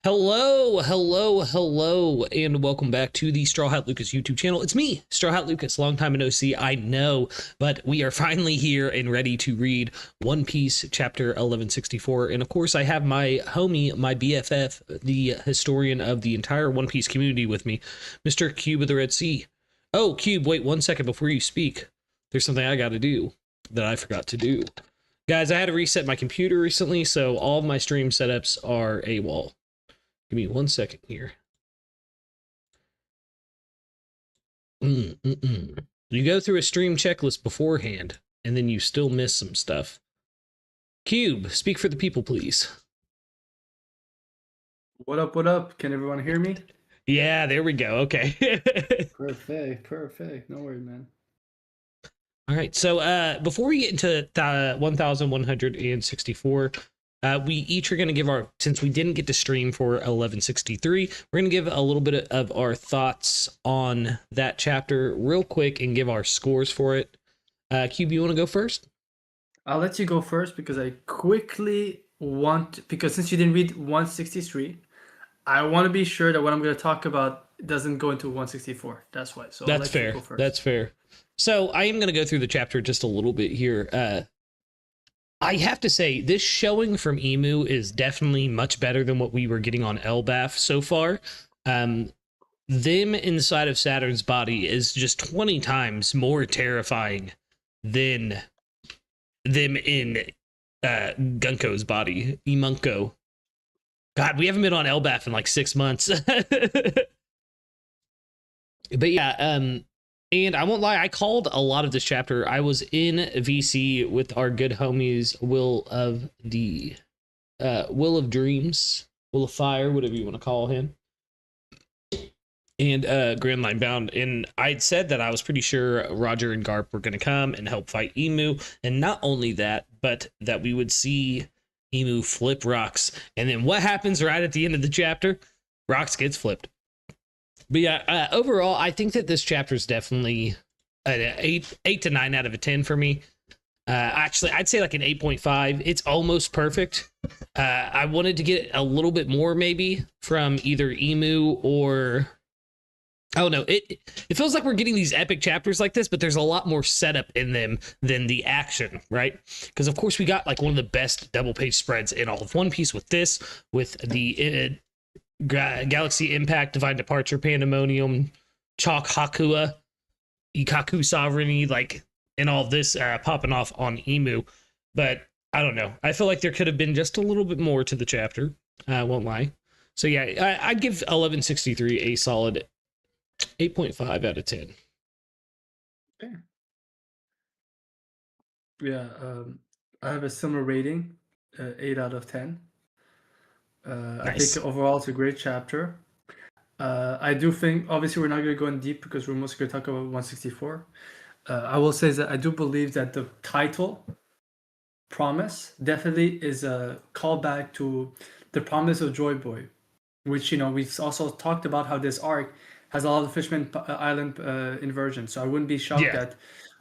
Hello, and welcome back to the StrawHatLucas YouTube channel. It's me, StrawHatLucas, long time no see, I know, but we are finally here and ready to read One Piece chapter 1164. And of course, I have my homie, my BFF, the historian of the entire One Piece community with me, Mr. Cube of the Red Sea. Oh, Cube, wait 1 second before you speak. There's something I got to do that I forgot to do. Guys, I had to reset my computer recently, so all of my stream setups are AWOL. Give me 1 second here. You go through a stream checklist beforehand, and then you still miss some stuff. Cube, speak for the people, please. What up, what up? Can everyone hear me? Yeah, there we go. Okay. Perfect. No worries, man. All right, so before we get into 1164, we each are going to give our, since we didn't get to stream for 1163, we're going to give a little bit of our thoughts on that chapter real quick and give our scores for it. Cube, you want to go first? I'll let you go first because I quickly want, because since you didn't read 163, I want to be sure that what I'm going to talk about doesn't go into 164. That's why. So that's fair. That's fair. So I am going to go through the chapter just a little bit here. I have to say, this showing from Emu is definitely much better than what we were getting on Elbaf so far. Them inside of Saturn's body is just 20 times more terrifying than them in Gunko's body, Imunko. God, we haven't been on Elbaf in like 6 months. But yeah, and I won't lie, I called a lot of this chapter. I was in VC with our good homies, Will of Dreams, Will of Fire, whatever you want to call him, and Grand Line Bound. And I'd said that I was pretty sure Roger and Garp were going to come and help fight Emu. And not only that, but that we would see Emu flip Rocks. And then what happens right at the end of the chapter? Rocks gets flipped. But yeah, overall, I think that this chapter is definitely an 8 to 9 out of a 10 for me. Actually, I'd say like an 8.5. It's almost perfect. I wanted to get a little bit more maybe from either Emu or... Oh no, it feels like we're getting these epic chapters like this, but there's a lot more setup in them than the action, right? Because of course we got like one of the best double page spreads in all of One Piece with this, with the... Galaxy Impact, Divine Departure, Pandemonium, Chalk Hakua, Ikaku Sovereignty, like, and all this popping off on Emu. But I don't know. I feel like there could have been just a little bit more to the chapter. I won't lie. So yeah, I'd give 1163 a solid 8.5 out of 10. Okay. Yeah, I have a similar rating, 8 out of 10. Nice. I think overall it's a great chapter. I do think, obviously, we're not going to go in deep because we're mostly going to talk about 164. I will say that I do believe that the title, Promise, definitely is a callback to the Promise of Joy Boy, which, you know, we've also talked about how this arc has a lot of Fishman Island inversion. So I wouldn't be shocked that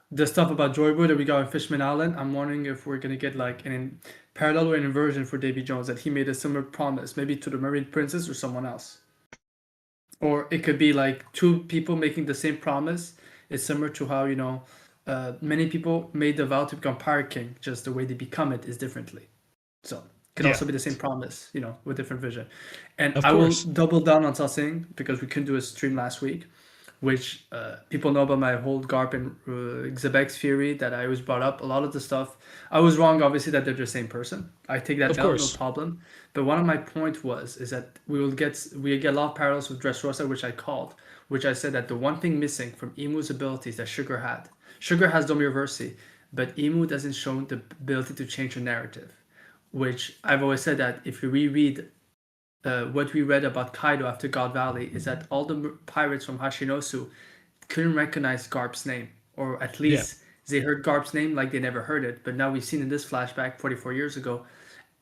the stuff about Joy Boy that we got on Fishman Island, I'm wondering if we're going to get like an parallel or an inversion for Davy Jones, that he made a similar promise, maybe to the Mermaid Princess or someone else. Or it could be like two people making the same promise. It's similar to how, you know, many people made the vow to become Pirate King, just the way they become it is differently. So it could also be the same promise, you know, with different vision. And I will double down on something because we couldn't do a stream last week, which people know about my whole Garp and Xebex theory that I always brought up. A lot of the stuff, I was wrong, obviously, that they're the same person. I take that out, no problem. But one of my points is that we get a lot of parallels with Dressrosa, which I said that the one thing missing from Emu's abilities that Sugar had. Sugar has Domireversi, but Emu doesn't show the ability to change the narrative, which I've always said that if you reread what we read about Kaido after God Valley is that all the pirates from Hashinosu couldn't recognize Garp's name, or at least they heard Garp's name like they never heard it. But now we've seen in this flashback 44 years ago,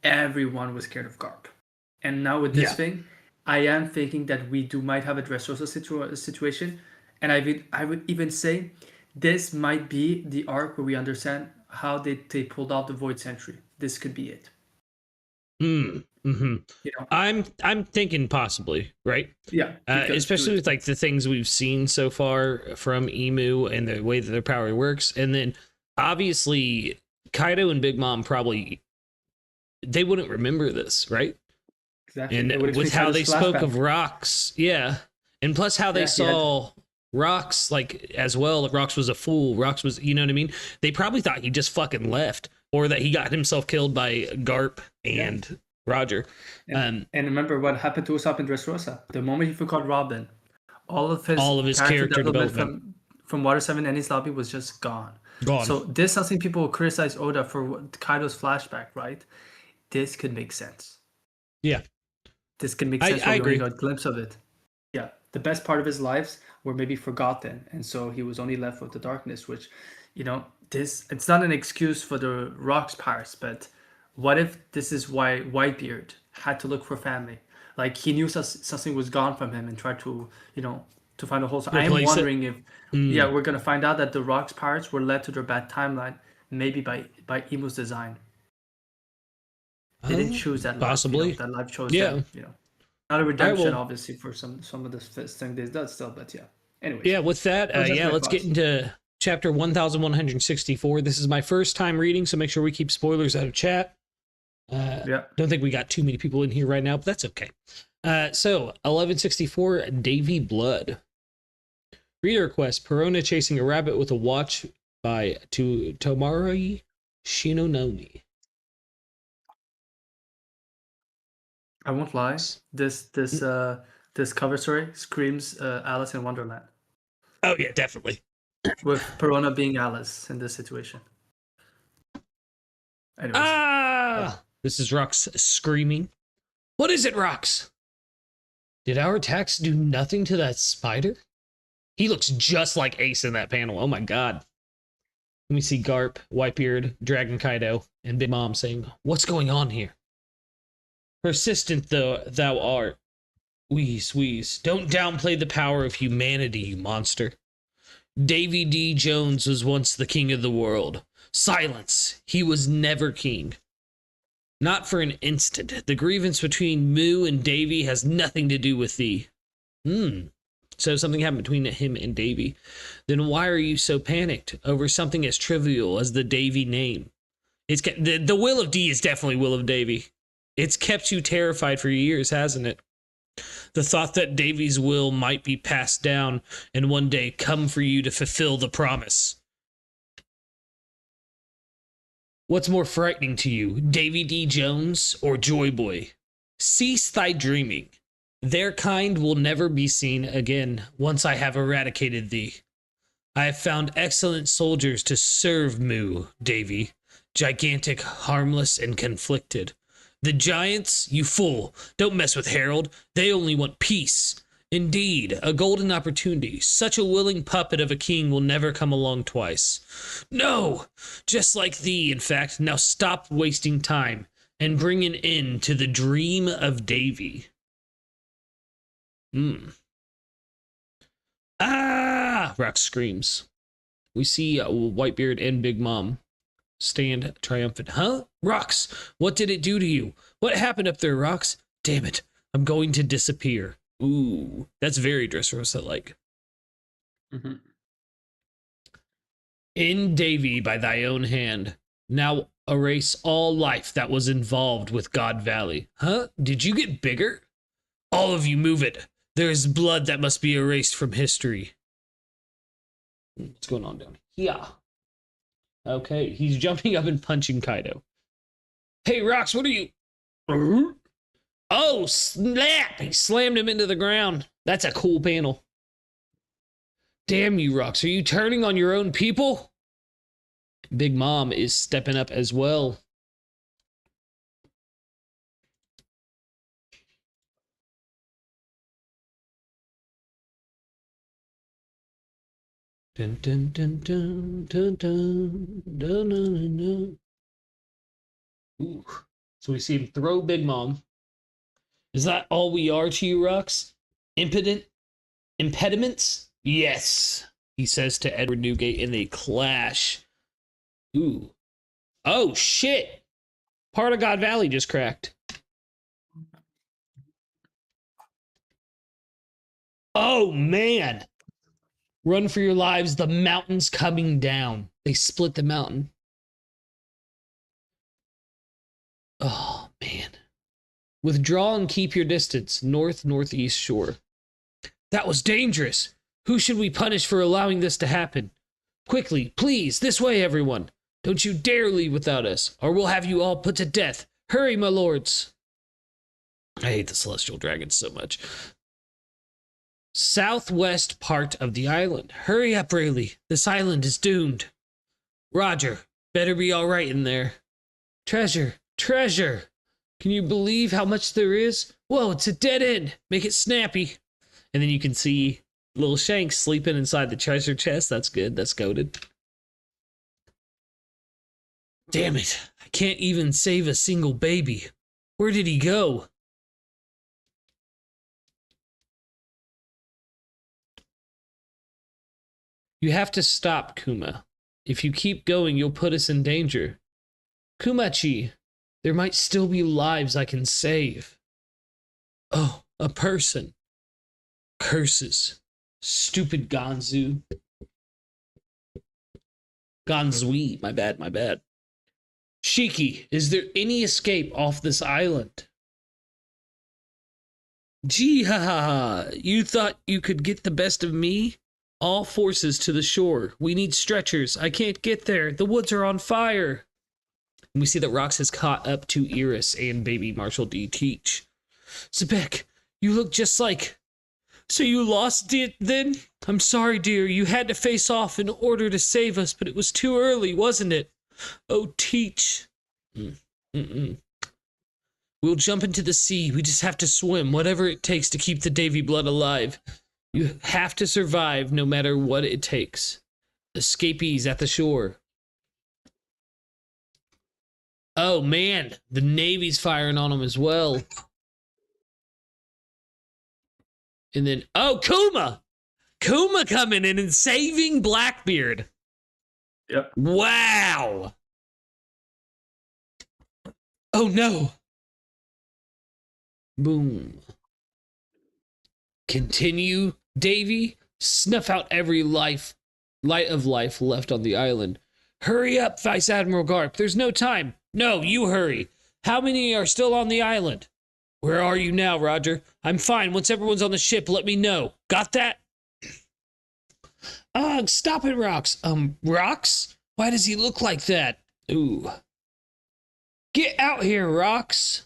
everyone was scared of Garp. And now with this thing, I am thinking that we might have a Dressrosa situation. And I would even say this might be the arc where we understand how they pulled out the Void Sentry. This could be it. Mm-hmm. You know? I'm thinking possibly, right? Yeah. Especially with like the things we've seen so far from Emu and the way that their power works, and then obviously Kaido and Big Mom probably they wouldn't remember this, right? Exactly. And It would with explain how they Kaido's spoke of flashback. rocks, yeah, and plus how they Yeah, he had. saw rocks like as well. Like Rocks was a fool. Rocks was, you know what I mean? They probably thought he just fucking left, or that he got himself killed by Garp and Roger. And remember what happened to Usopp in Dressrosa. The moment he forgot Robin, all of his Character development from Water 7 and his lobby was just gone. gone. So this is something people criticize Oda for Kaido's flashback, right? This could make sense. Yeah. This could make sense. I agree. We got a glimpse of it. Yeah. The best part of his lives were maybe forgotten. And so he was only left with the darkness, which, you know, it's not an excuse for the Rocks parts, but what if this is why Whitebeard had to look for family? Like he knew something was gone from him and tried to, you know, to find a hole. So I am wondering if, yeah, we're gonna find out that the Rocks pirates were led to their bad timeline, maybe by Emu's design. They didn't choose that possibly. life, that life chose them. You know, not a redemption, obviously, for some of the thing they did still, but yeah. Anyway. Yeah, with that, let's get into chapter 1164. This is my first time reading, so make sure we keep spoilers out of chat. Don't think we got too many people in here right now, but that's okay. So 1164, Davy Blood. Reader request: Perona chasing a rabbit with a watch by Tomari Shinononi. I won't lie. This cover story screams Alice in Wonderland. Oh yeah, definitely. With Perona being Alice in this situation. Anyways. This is Rox screaming. What is it, Rox? Did our attacks do nothing to that spider? He looks just like Ace in that panel. Oh my god. Let me see Garp, Whitebeard, Dragon Kaido, and Big Mom saying, what's going on here? Persistent though thou art. Wheeze. Don't downplay the power of humanity, you monster. Davy D. Jones was once the king of the world. Silence. He was never king. Not for an instant. The grievance between Mu and Davy has nothing to do with thee. So something happened between him and Davy. Then why are you so panicked over something as trivial as the Davy name? It's the will of D is definitely will of Davy. It's kept you terrified for years, hasn't it? The thought that Davy's will might be passed down and one day come for you to fulfill the promise. What's more frightening to you, Davy D. Jones or Joy Boy? Cease thy dreaming. Their kind will never be seen again once I have eradicated thee. I have found excellent soldiers to serve Mu, Davy. Gigantic, harmless, and conflicted. The giants, you fool, don't mess with Harold. They only want peace. Indeed, a golden opportunity. Such a willing puppet of a king will never come along twice. No! Just like thee, in fact. Now stop wasting time and bring an end to the dream of Davy. Rock screams. We see Whitebeard and Big Mom stand triumphant. Huh? Rocks, what did it do to you? What happened up there, Rocks? Damn it, I'm going to disappear. Ooh, that's very Dressrosa-like. In Davy by thy own hand. Now erase all life that was involved with God Valley. Huh? Did you get bigger? All of you move it. There is blood that must be erased from history. What's going on down here? Okay, he's jumping up and punching Kaido. Hey, Rocks, what are you... Oh, snap! He slammed him into the ground. That's a cool panel. Damn you, Rocks. Are you turning on your own people? Big Mom is stepping up as well. Dun, dun, dun, dun, dun, dun, dun, dun, dun. Ooh. So we see him throw Big Mom. Is that all we are to you, Rux? Impediments? Yes, he says to Edward Newgate, and they clash. Ooh. Oh, shit. Part of God Valley just cracked. Oh, man. Run for your lives. The mountain's coming down. They split the mountain. Oh, man. Withdraw and keep your distance. Northeast shore. That was dangerous. Who should we punish for allowing this to happen? Quickly, please, this way, everyone. Don't you dare leave without us, or we'll have you all put to death. Hurry, my lords. I hate the celestial dragons so much. Southwest part of the island. Hurry up, Rayleigh. This island is doomed. Roger, better be all right in there. Treasure, treasure. Can you believe how much there is? Whoa, it's a dead end. Make it snappy. And then you can see little Shanks sleeping inside the treasure chest. That's good. That's goated. Damn it. I can't even save a single baby. Where did he go? You have to stop, Kuma. If you keep going, you'll put us in danger. Kumachi, there might still be lives I can save. Oh, a person. Curses. Stupid Gonzu. Gonzui, my bad. Shiki, is there any escape off this island? Gee ha ha ha, you thought you could get the best of me? All forces to the shore. We need stretchers. I can't get there. The woods are on fire. And we see that Rox has caught up to Iris and baby Marshall D. Teach. Zebek, you look just like... So you lost it then? I'm sorry, dear. You had to face off in order to save us, but it was too early, wasn't it? Oh, Teach. We'll jump into the sea. We just have to swim, whatever it takes to keep the Davy blood alive. You have to survive no matter what it takes. Escapees at the shore. Oh, man. The Navy's firing on them as well. And then, oh, Kuma! Kuma coming in and saving Blackbeard. Yep. Wow. Oh, no. Boom. Continue, Davy. Snuff out every light of life left on the island. Hurry up, Vice Admiral Garp. There's no time. No, you hurry. How many are still on the island? Where are you now, Roger? I'm fine. Once everyone's on the ship, let me know. Got that? Stop it, Rox. Rox? Why does he look like that? Ooh. Get out here, Rox.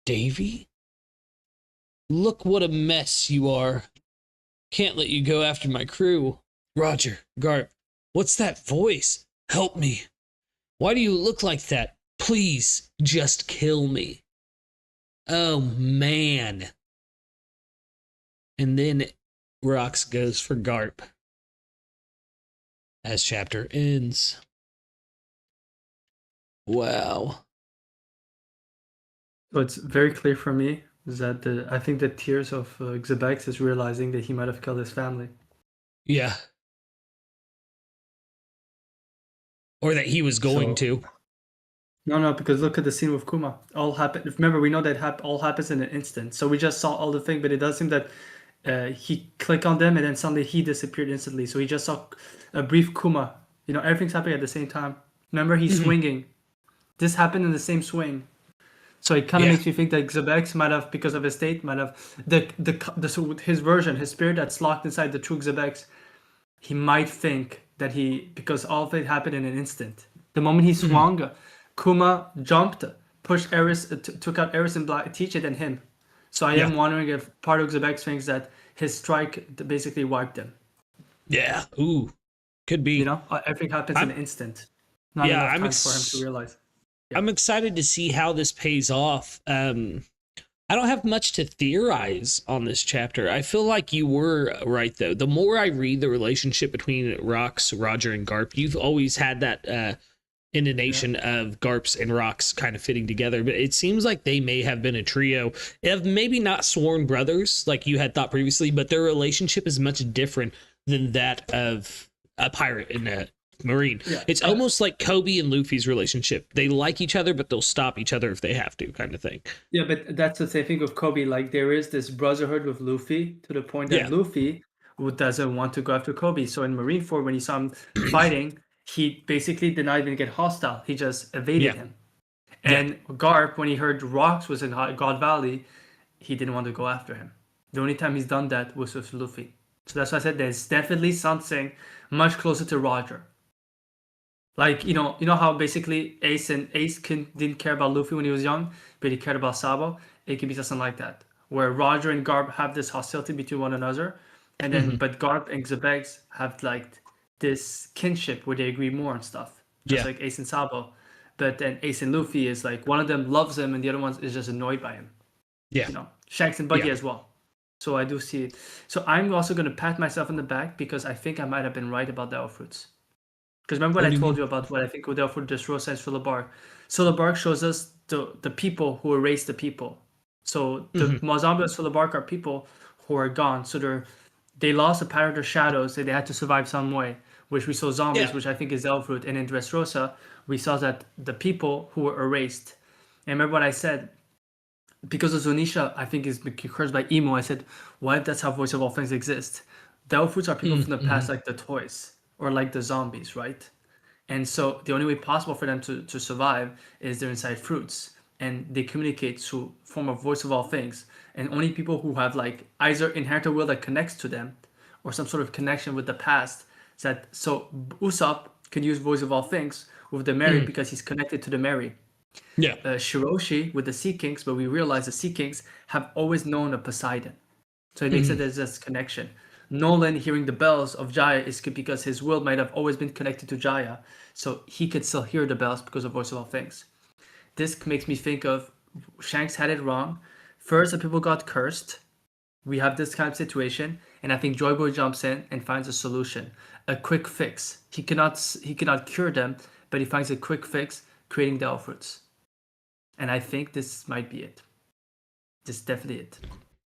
Davy? Look what a mess you are. Can't let you go after my crew. Roger, Garp, what's that voice? Help me. Why do you look like that? Please, just kill me. Oh, man. And then Rox goes for Garp. As chapter ends. Wow. So it's very clear for me that I think the tears of Xebex is realizing that he might have killed his family. Yeah. Or that he was going to. No, because look at the scene with Kuma. All happened. Remember, we know that all happens in an instant. So we just saw all the thing, but it does seem that he clicked on them and then suddenly he disappeared instantly. So he just saw a brief Kuma. You know, everything's happening at the same time. Remember, he's swinging. This happened in the same swing. So it kind of makes me think that Xebex might have, because of his state, might have his version, his spirit that's locked inside the true Xebex. He might think that because all of it happened in an instant. The moment he swung, Kuma jumped, pushed Eris, took out Eris and Teach it and him. So I am wondering if part of Xebex thinks that his strike basically wiped him. Yeah. Ooh. Could be. You know, everything happens in an instant. Not enough time for him to realize. Yeah. I'm excited to see how this pays off. I don't have much to theorize on this chapter. I feel like you were right, though. The more I read the relationship between Rox, Roger, and Garp, you've always had that intonation of Garps and Rox kind of fitting together. But it seems like they may have been a trio of maybe not sworn brothers like you had thought previously, but their relationship is much different than that of a pirate and Marine. Yeah. It's almost like Kobe and Luffy's relationship. They like each other, but they'll stop each other if they have to, kind of thing. Yeah, but that's the same thing with Kobe. Like there is this brotherhood with Luffy to the point that Yeah. Luffy who doesn't want to go after Kobe. So in Marineford, when he saw him fighting, he basically did not even get hostile. He just evaded him. And Garp, when he heard Rocks was in God Valley, he didn't want to go after him. The only time he's done that was with Luffy. So that's why I said there's definitely something much closer to Roger. Like, you know how basically Ace didn't care about Luffy when he was young, but he cared about Sabo? It could be something like that. Where Roger and Garp have this hostility between one another, and then but Garp and Xebex have like this kinship where they agree more on stuff. Just like Ace and Sabo. But then Ace and Luffy is like one of them loves him and the other one is just annoyed by him. Yeah. You know, Shanks and Buggy as well. So I do see it. So I'm also going to pat myself on the back because I think I might have been right about Devil Fruits. Because remember what I told you about what I think Devil Fruit Destroy says for Labark. So Labark shows us the people who erase the people. So the Mozambians for Labark are people who are gone. So they lost a part of their shadows and they had to survive some way. Which we saw zombies, which I think is Elfroot. And in Dressrosa, we saw that the people who were erased. And remember what I said? Because of Zunisha, I think is cursed by emo. I said, what if that's how Voice of All Things exists? The Elfroots are people from the past, like the toys or like the zombies, right? And so the only way possible for them to survive is they're inside fruits. And they communicate through form of Voice of All Things. And only people who have like either inherent will that connects to them or some sort of connection with the past. So Usopp can use Voice of All Things with the Mary because he's connected to the Mary. Yeah. Shiroshi with the Sea Kings, but we realize the Sea Kings have always known a Poseidon. So it makes it as this connection. Nolan hearing the bells of Jaya is because his will might have always been connected to Jaya. So he could still hear the bells because of Voice of All Things. This makes me think of Shanks had it wrong. First, the people got cursed. We have this kind of situation, and I think Joy Boy jumps in and finds a solution. A quick fix. He cannot cure them, but he finds a quick fix, creating the Elfroots. And I think this might be it. This is definitely it. And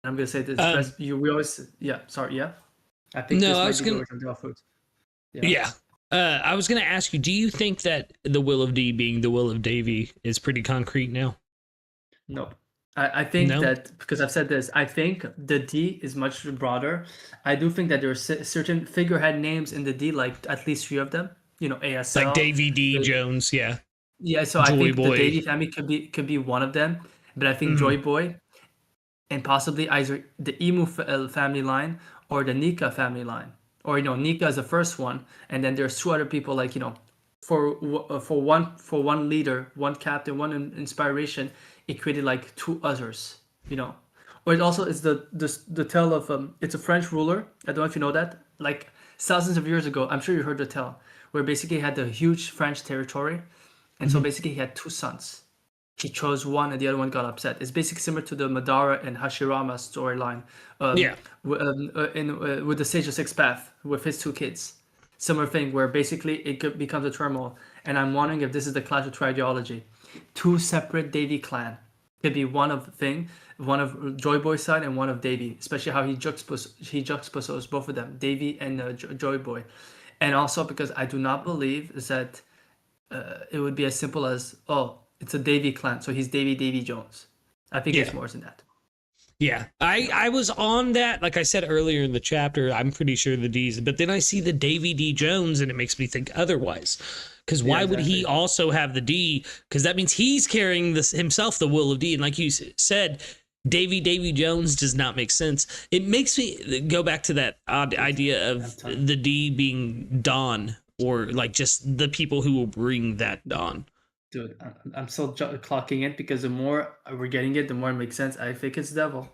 I'm gonna say this. We always, I think this might be the origin of the Elfroots. I was gonna ask you, do you think that the will of D being the will of Davy is pretty concrete now? Nope. I think that, because I've said this, I think the D is much broader. I do think that there are certain figurehead names in the D, like at least 3 of them. You know, ASL. Like Davy D. Jones, yeah. Yeah, so Joy I think Boy. The Davy family could be one of them. But I think Joy Boy and possibly either the Emu family line or the Nika family line. Or, Nika is the first one. And then there's 2 other people, like, for one leader, one captain, one inspiration, it created like 2 others, Or it also is the tale of it's a French ruler. I don't know if you know that. Like thousands of years ago, I'm sure you heard the tale, where basically he had the huge French territory, and so basically he had 2 sons. He chose one, and the other one got upset. It's basically similar to the Madara and Hashirama storyline. With the Sage of Six Path with his 2 kids. Similar thing where basically it becomes a turmoil, and I'm wondering if this is the clash of ideology. 2 separate Davy clan. Could be one of Joy Boy's side and one of Davy, especially how he juxtaposes both of them, Davy and Joy Boy. And also because I do not believe that it would be as simple as, it's a Davy clan, so he's Davy Jones. I think it's more than that. Yeah, I was on that, like I said earlier in the chapter, I'm pretty sure the D's, but then I see the Davy D. Jones and it makes me think otherwise. Because why would he also have the D? Because that means he's carrying himself the will of D. And like you said, Davy Jones does not make sense. It makes me go back to that odd idea of the D being Dawn, or like just the people who will bring that dawn. Dude, I'm still clocking it because the more we're getting it, the more it makes sense. I think it's devil.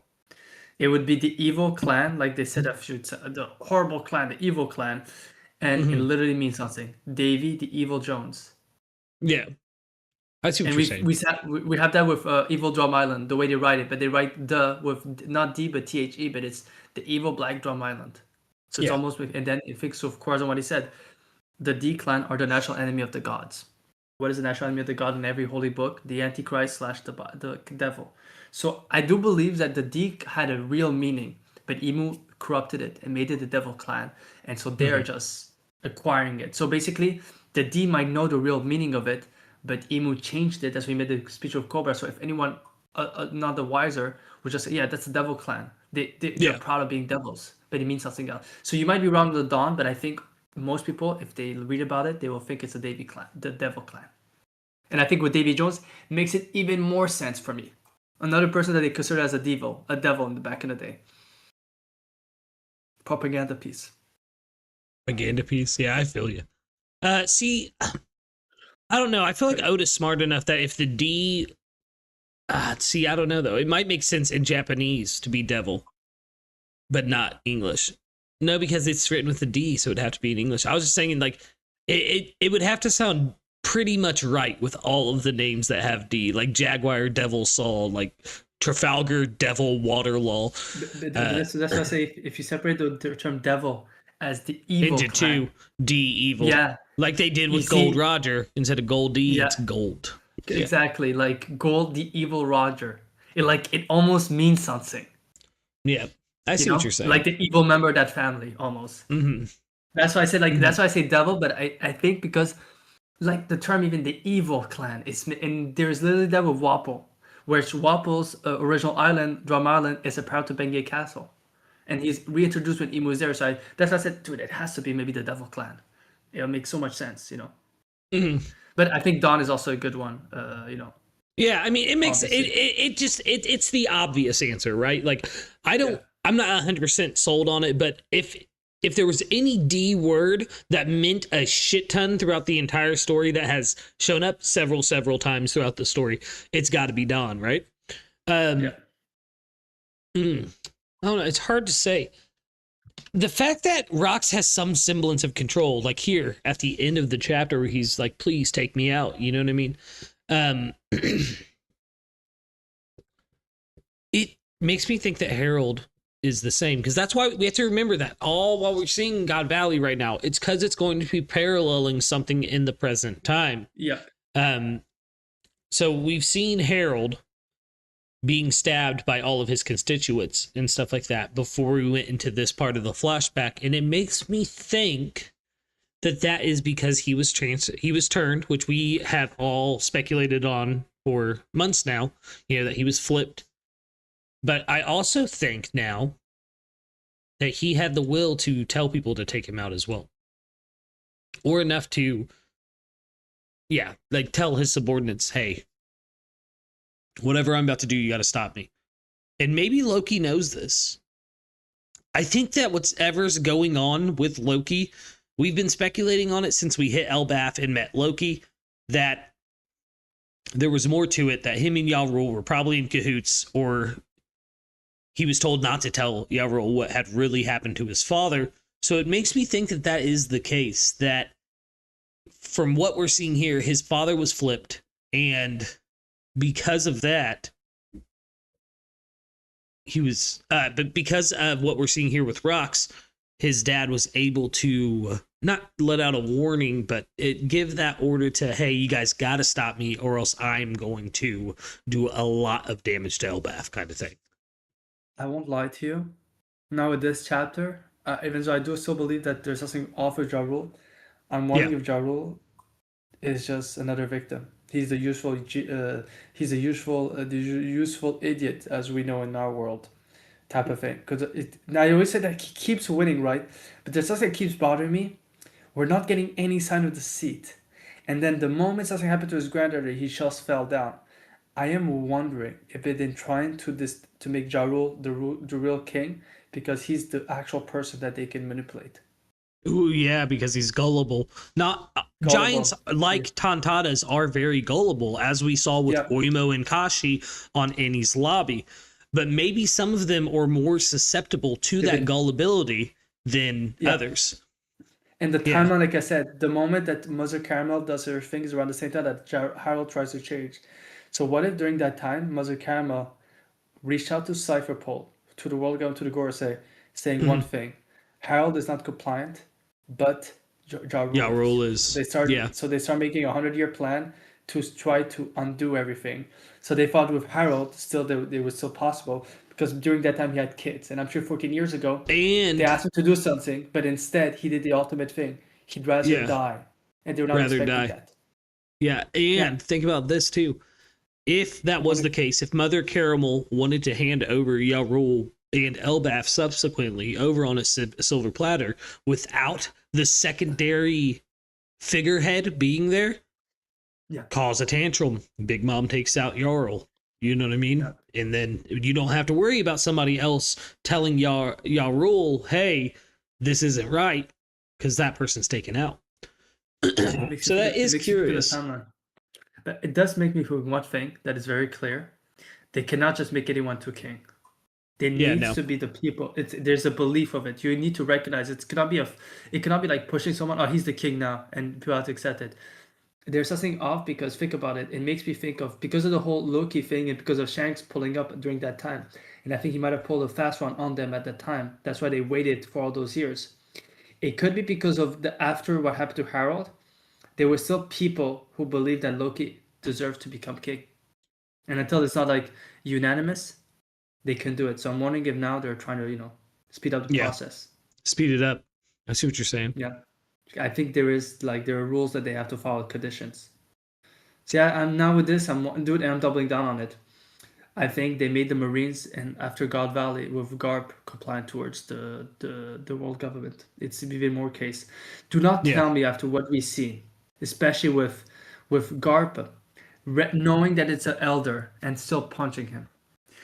It would be the evil clan, like they said, the horrible clan, the evil clan, and it literally means something. Davy, the evil Jones. Yeah, I see what you're saying. We have that with Evil Drum Island, the way they write it, but they write the with not D but THE, but it's the evil Black Drum Island. So it's almost, and then it fits of course on what he said. The D clan are the national enemy of the gods. What is the national enemy of the god in every holy book? The Antichrist / the devil. So I do believe that the D had a real meaning, but Emu corrupted it and made it the devil clan. And so they're just acquiring it. So basically, the D might know the real meaning of it, but Imu changed it as we made the speech of Cobra. So if anyone not the wiser would just say, yeah, that's the Devil Clan. They're proud of being devils, but it means something else. So you might be wrong with the Dawn, but I think most people, if they read about it, they will think it's the Davy Clan, the Devil Clan. And I think with Davy Jones makes it even more sense for me. Another person that they consider as a devil in the back in the day. Propaganda piece. Propaganda piece. Yeah, I feel you. See, I don't know. I feel like Oda's smart enough that if the D, see, I don't know though. It might make sense in Japanese to be devil, but not English. No, because it's written with a D, so it'd have to be in English. I was just saying, like, it would have to sound pretty much right with all of the names that have D, like Jaguar, Devil, Saul, like Trafalgar, Devil, Waterlaw. That's what I say. If you separate the term devil as the evil into clan, two, D evil, yeah, like they did with Gold Roger. Instead of Gold D, it's Gold. Exactly, like Gold, the evil Roger. It almost means something. Yeah, I see what you're saying. Like the evil member of that family, almost. Mm-hmm. That's why I said that's why I say devil. But I think because like the term even the evil clan is, and there's literally that with Wapol, where Wapol's original island, Drum Island, is a part to Bengay Castle, and he's reintroduced when Imu is there. So that's why I said, dude, it has to be maybe the Devil Clan. It makes so much sense, Mm-hmm. But I think Dawn is also a good one, Yeah, I mean, it makes it's the obvious answer, right? Like, I'm not 100% sold on it, but if there was any D word that meant a shit ton throughout the entire story that has shown up several times throughout the story, it's got to be Dawn, right? I don't know. It's hard to say. The fact that Rox has some semblance of control, like here at the end of the chapter where he's like, please take me out. You know what I mean? It makes me think that Harold is the same, because that's why we have to remember that all while we're seeing God Valley right now, it's because it's going to be paralleling something in the present time. Yeah. So we've seen Harold being stabbed by all of his constituents and stuff like that before we went into this part of the flashback, and it makes me think that is because he was turned, which we have all speculated on for months now, that he was flipped. But I also think now that he had the will to tell people to take him out as well, or enough to tell his subordinates, hey, whatever I'm about to do, you got to stop me. And maybe Loki knows this. I think that whatever's going on with Loki, we've been speculating on it since we hit Elbaf and met Loki, that there was more to it, that him and Yarul were probably in cahoots, or he was told not to tell Yarul what had really happened to his father. So it makes me think that is the case, that from what we're seeing here, his father was flipped, and because of that, he was, but because of what we're seeing here with Rox, his dad was able to not let out a warning, but give that order to, hey, you guys got to stop me, or else I'm going to do a lot of damage to Elbaf, kind of thing. I won't lie to you. Now with this chapter, even though I do still believe that there's something off with Jarul, I'm wondering if Jarul is just another victim. He's the useful idiot, as we know in our world, type of thing. Because now I always say that he keeps winning, right? But there's something that keeps bothering me. We're not getting any sign of deceit, and then the moment something happened to his granddaughter, he just fell down. I am wondering if they've been trying to make Jarul the real king, because he's the actual person that they can manipulate. Ooh, yeah, because he's gullible. Not giants like Tantadas are very gullible, as we saw with Oimo and Kashi on Annie's lobby. But maybe some of them are more susceptible to that gullibility than others. And the timeline, like I said, the moment that Mother Caramel does her things around the same time that Harold tries to change. So what if during that time, Mother Caramel reached out to Cypherpole, to the World Government, to the Gorosei, saying one thing: Harold is not compliant, but Jarul is. So they start making a 100-year plan to try to undo everything. So they thought with Harold, still it was still possible, because during that time he had kids, and I'm sure 14 years ago, they asked him to do something, but instead he did the ultimate thing. He'd rather die, and they were not expecting that. Yeah, and think about this too. If that was the case, if Mother Caramel wanted to hand over Yarul and Elbaf subsequently over on a silver platter without the secondary figurehead being there, cause a tantrum. Big Mom takes out Yarl. You know what I mean? Yeah. And then you don't have to worry about somebody else telling Yarul, hey, this isn't right, because that person's taken out. So that is curious. But it does make me feel one thing that is very clear. They cannot just make anyone to king. There needs to be the people. There's a belief of it. You need to recognize it cannot be like pushing someone, oh, he's the king now, and people have to accept it. There's something off, because think about it. It makes me think of, because of the whole Loki thing and because of Shanks pulling up during that time. And I think he might have pulled a fast one on them at that time. That's why they waited for all those years. It could be because of after what happened to Harold, there were still people who believed that Loki deserved to become king. And until it's not like unanimous, they can do it. So I'm wondering if now they're trying to, speed up the process. Speed it up. I see what you're saying. Yeah. I think there are rules that they have to follow, conditions. So yeah, I'm now with this, I'm doubling down on it. I think they made the Marines, and after God Valley with Garp, compliant towards the world government. It's even more case. Do not tell me after what we've seen, especially with Garp, knowing that it's an elder and still punching him.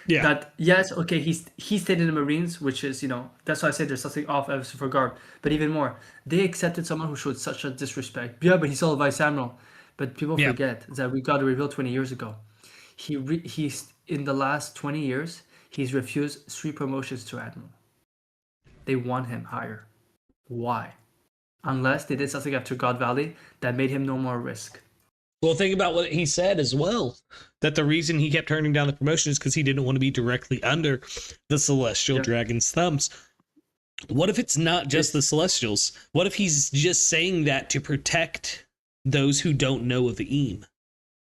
Yeah. That yes, okay, he stayed in the Marines, which is, that's why I say there's something off for Garp. But even more, they accepted someone who showed such a disrespect. Yeah, but he's still a vice admiral. But people forget that we got a reveal 20 years ago. He's in the last 20 years, he's refused 3 promotions to admiral. They want him higher. Why? Unless they did something after God Valley that made him no more risk. Well, think about what he said as well. That the reason he kept turning down the promotion is because he didn't want to be directly under the Celestial Dragon's thumbs. What if it's not just the Celestials? What if he's just saying that to protect those who don't know of Eam?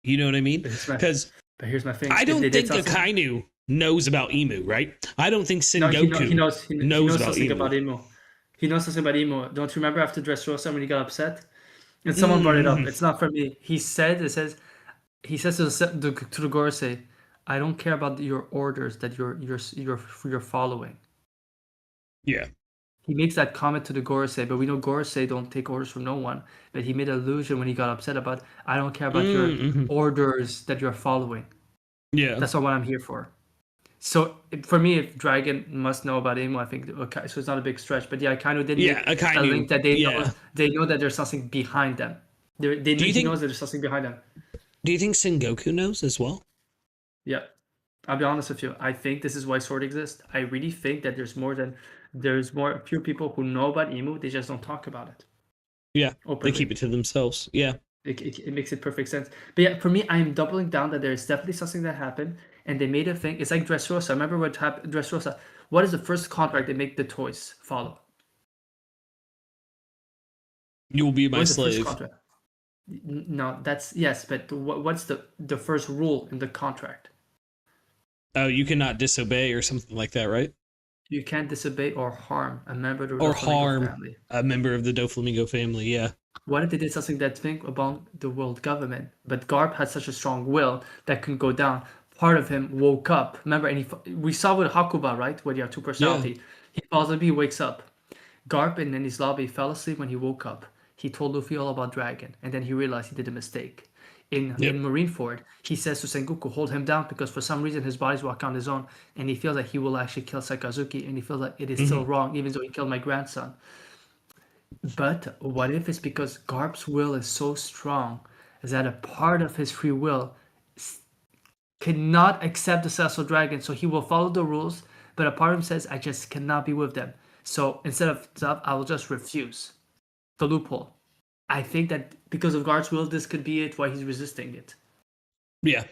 You know what I mean? But here's my thing. I don't think Akainu knows about Emu, right? I don't think Sengoku knows about Emu. He knows something about Emu. Don't you remember after Dressrosa when he got upset? And someone brought it up. It's not from me. He says to the Gorosei, I don't care about your orders that you're following. Yeah. He makes that comment to the Gorosei, but we know Gorosei don't take orders from no one. But he made an allusion when he got upset about, I don't care about your orders that you're following. Yeah. That's not what I'm here for. So for me, if Dragon must know about Emu, I think so. It's not a big stretch, but Akainu did make a link that they know that there's something behind them. He knows that there's something behind them. Do you think Sengoku knows as well? Yeah, I'll be honest with you. I think this is why Sword exists. I really think that there's a few people who know about Emu. They just don't talk about it. Yeah, openly. They keep it to themselves. Yeah. It makes it perfect sense. But yeah, for me, I'm doubling down that there's definitely something that happened, and they made a thing. It's like Dressrosa. Remember what happened? Dressrosa. What is the first contract they make the toys follow? You will be my slave. No, that's yes, but what's the first rule in the contract? Oh, you cannot disobey or something like that, right? You can't disobey or harm a member of the family. A member of the Doflamingo family. Yeah. What if they did something that think about the world government, but Garp had such a strong will that couldn't go down? Part of him woke up. Remember, and we saw with Hakuba, right? Where you have 2 personality. Yeah. He possibly wakes up. Garp in his lobby fell asleep when he woke up. He told Luffy all about Dragon, and then he realized he did a mistake. In Marineford, he says to Sengoku, hold him down, because for some reason his body's walking on his own, and he feels like he will actually kill Sakazuki, and he feels like it is still wrong, even though he killed my grandson. But what if it's because Garp's will is so strong that a part of his free will cannot accept the Celestial Dragon, so he will follow the rules, but a part of him says, I just cannot be with them. So instead of stuff, I will just refuse. The loophole. I think that because of Garp's will, this could be it, why he's resisting it. Yeah.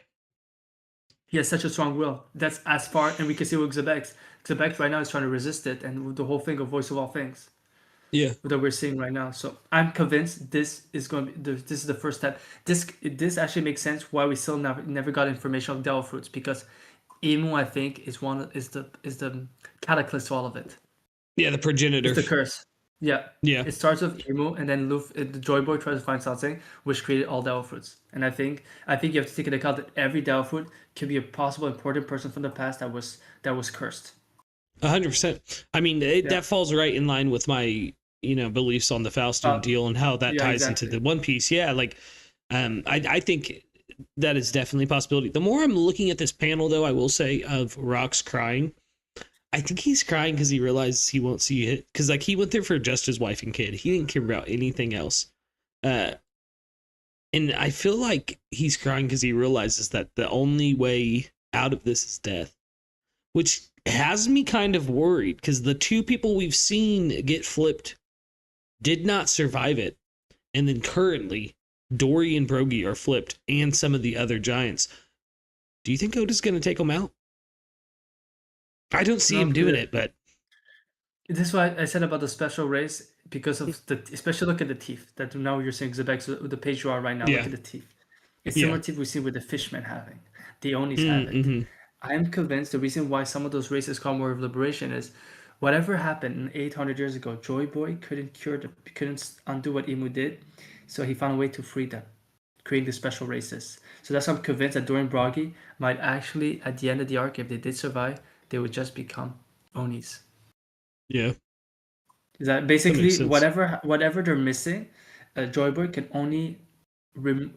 He has such a strong will. That's as far, and we can see with Xebec. Xebec right now is trying to resist it, and the whole thing of Voice of All Things. Yeah, that we're seeing right now. So I'm convinced this is going to be this is the first step. This actually makes sense why we still never got information of Devil Fruits, because Emu, I think, is the catalyst to all of it. Yeah, the progenitor. It's the curse. Yeah, Yeah. it starts with emo, and then the Joy Boy tries to find something, which created all devil fruits. And I think you have to take into account that every devil fruit could be a possible important person from the past that was cursed. 100%. I mean, Yeah. that falls right in line with my, beliefs on the Faustian Uh, deal and how that yeah, ties into exactly. the One Piece. Yeah, like, I think that is definitely a possibility. The more I'm looking at this panel, though, I will say of Rox crying. I think he's crying because he realizes he won't see it. Because like he went there for just his wife and kid. He didn't care about anything else. Uh, and I feel like he's crying because he realizes that the only way out of this is death, which has me kind of worried because the two people we've seen get flipped did not survive it. And then currently, Dory and Brogy are flipped and some of the other giants. Do you think Oda's going to take them out? I don't see No, him doing because it, but this is why I said about the special race because of especially look at the teeth. That now you're saying Zebek, so the page you are right now. Look yeah, at the teeth. It's yeah. similar teeth we see with the fishmen having. The Onis have it. Mm-hmm. I am convinced the reason why some of those races call War of Liberation is whatever happened 800 years ago. Joy Boy couldn't undo what Emu did, so he found a way to free them, creating the special races. So that's why I'm convinced that Dorian Broggy might actually, at the end of the arc, if they did survive, they would just become Onis. Yeah, Is that that makes basically sense. whatever they're missing, Joyboy can only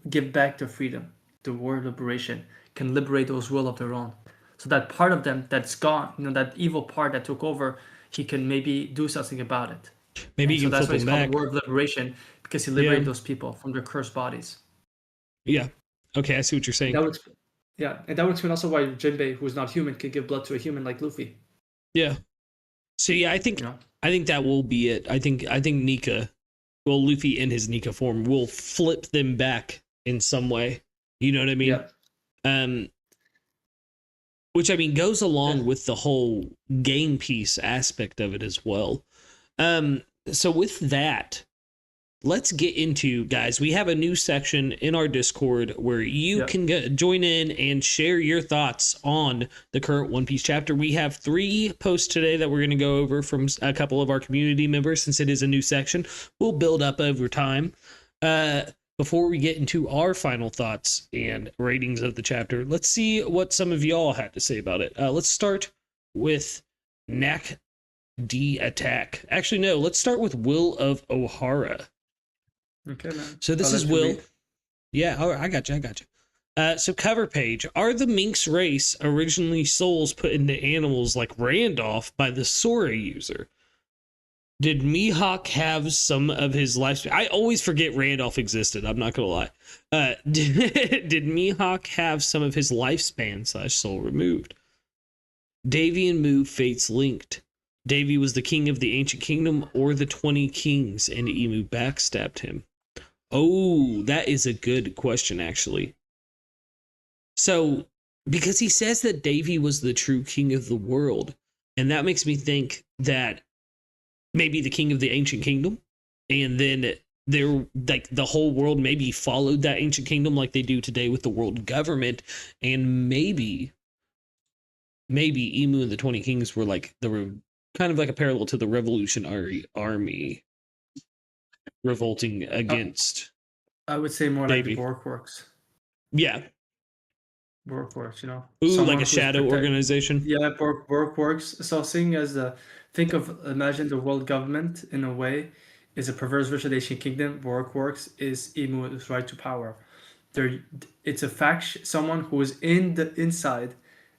give back the freedom, the war of liberation, can liberate those will of their own. So that part of them that's gone, that evil part that took over, he can maybe do something about it. Maybe And you so can that's flip why it's them called the back. war of liberation, because he Yeah, liberated those people from their cursed bodies. yeah. Okay, I see what you're And saying. that would, yeah, and that would explain also why Jinbei, who is not human, can give blood to a human like Luffy. Yeah. So yeah, You know? I think that will be it. I think Nika, well, Luffy in his Nika form will flip them back in some way. You know what I mean? Yeah. Um, which I mean goes Yeah. along with the whole game piece aspect of it as well. So with that, let's get into, guys, we have a new section in our Discord where you Yeah. can join in and share your thoughts on the current One Piece chapter. We have 3 posts today that we're going to go over from a couple of our community members since it is a new section. We'll build up over time. uh Before we get into our final thoughts and ratings of the chapter, let's see what some of y'all had to say about it. Let's start with Nak D Attack. Actually, no, let's start with Will of O'Hara. Okay, man. So I'll this is let you Will. read. Yeah, all right, I got you. I got you. So cover page. Are the Minx race originally souls put into animals like Randolph by the Sora user? Did Mihawk have some of his lifespan? I always forget Randolph existed. I'm not gonna lie. Did Mihawk have some of his lifespan / soul removed? Davy and Moo fates linked. Davy was the king of the ancient kingdom or the 20 kings, and Emu backstabbed him. Oh, that is a good question, actually. So, because he says that Davy was the true king of the world, and that makes me think that maybe the king of the ancient kingdom, and then there, like the whole world maybe followed that ancient kingdom like they do today with the world government, and maybe Emu and the 20 Kings were like kind of like a parallel to the Revolutionary Army revolting Uh, against I would say more like the Davy. Borg works. Yeah. Borg works, Ooh, like someone a who's shadow organization. Yeah, Borg works. So seeing as imagine the world government in a way is a perverse version of the Ancient Kingdom. Borg works is Emu's right to power. There, it's a faction. Someone who is in the inside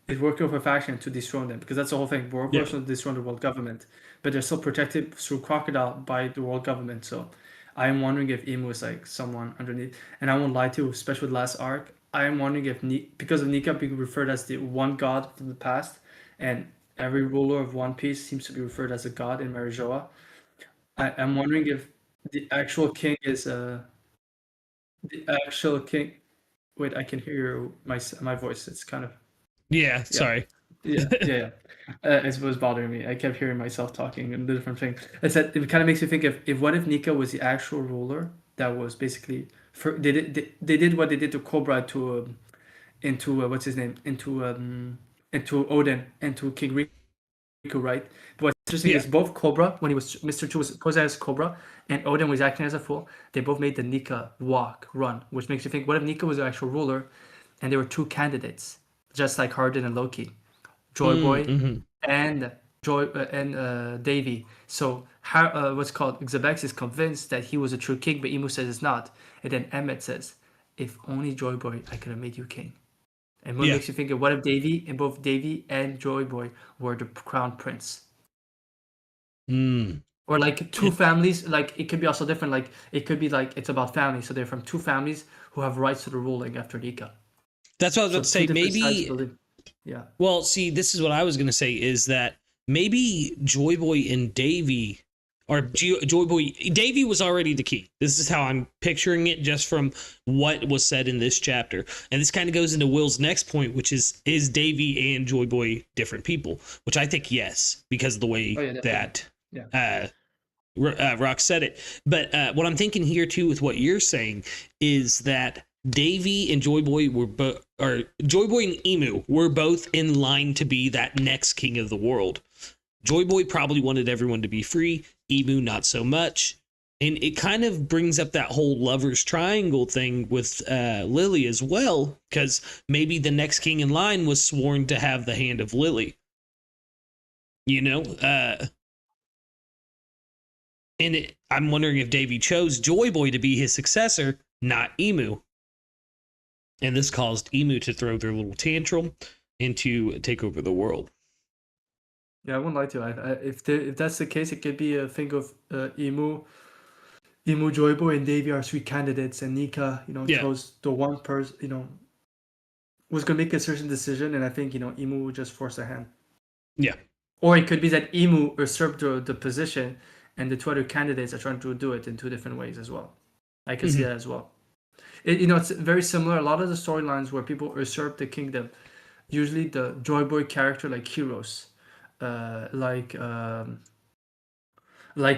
is working with a faction to dethrone them because that's the whole thing. Borg Yeah. works to dethrone the world government, but they're still protected through crocodile by the world government. So I'm wondering if Emu is like someone underneath. And I won't lie to you, especially with last arc. I am wondering if because of Nika being referred as the one god from the past, and every ruler of One Piece seems to be referred as a god in Marijoa. I'm wondering if the actual king is the actual king. Wait, I can hear my voice. It's kind of Yeah. yeah. Sorry. Yeah. It was bothering me. I kept hearing myself talking and the different thing. It's that it kind of makes me think if what if Nika was the actual ruler that was basically they did what they did to Cobra to into what's his name into Odin and to King Rico. right? But what's interesting is both Cobra, when he was Mr. Chu was posed as Cobra, and Odin was acting as a fool. They both made the Nika run, which makes you think, what if Nika was the actual ruler, and there were two candidates, just like Hardin and Loki, Joy Boy and Davy. So what's called Xebex is convinced that he was a true king, but Imu says it's not. And then Emmet says, "If only Joy Boy, I could have made you king." And what makes you think of what if both Davy and Joy Boy were the crown prince? Or like two families, like it could be also different. Like it could be like it's about family, so they're from two families who have rights to the ruling after Nika. That's what I was about to say. Maybe. Yeah. Well, see, this is what I was going to say is that maybe Joy Boy and Davy, or Joy Boy, Davy was already the key. This is how I'm picturing it just from what was said in this chapter. And this kind of goes into Will's next point, which is Davy and Joy Boy different people? Which I think yes, because of the way that Rock said it. But what I'm thinking here too with what you're saying is that Davy and Joy Boy Joy Boy and Emu were both in line to be that next king of the world. Joy Boy probably wanted everyone to be free, Emu not so much. And it kind of brings up that whole lovers triangle thing with Lily as well, because maybe the next king in line was sworn to have the hand of Lily. You know? And I'm wondering if Davy chose Joy Boy to be his successor, not Emu. And this caused Emu to throw their little tantrum and to take over the world. Yeah, I wouldn't lie to you. If that's the case, it could be a thing of Emu, Joy Boy, and Davy are three candidates, and Nika, chose the one person, was going to make a certain decision, and I think, Emu would just force a hand. Yeah. Or it could be that Emu usurped the position, and the two other candidates are trying to do it in two different ways as well. I can see that as well. It's very similar. A lot of the storylines where people usurp the kingdom, usually the Joy Boy character, like heroes, like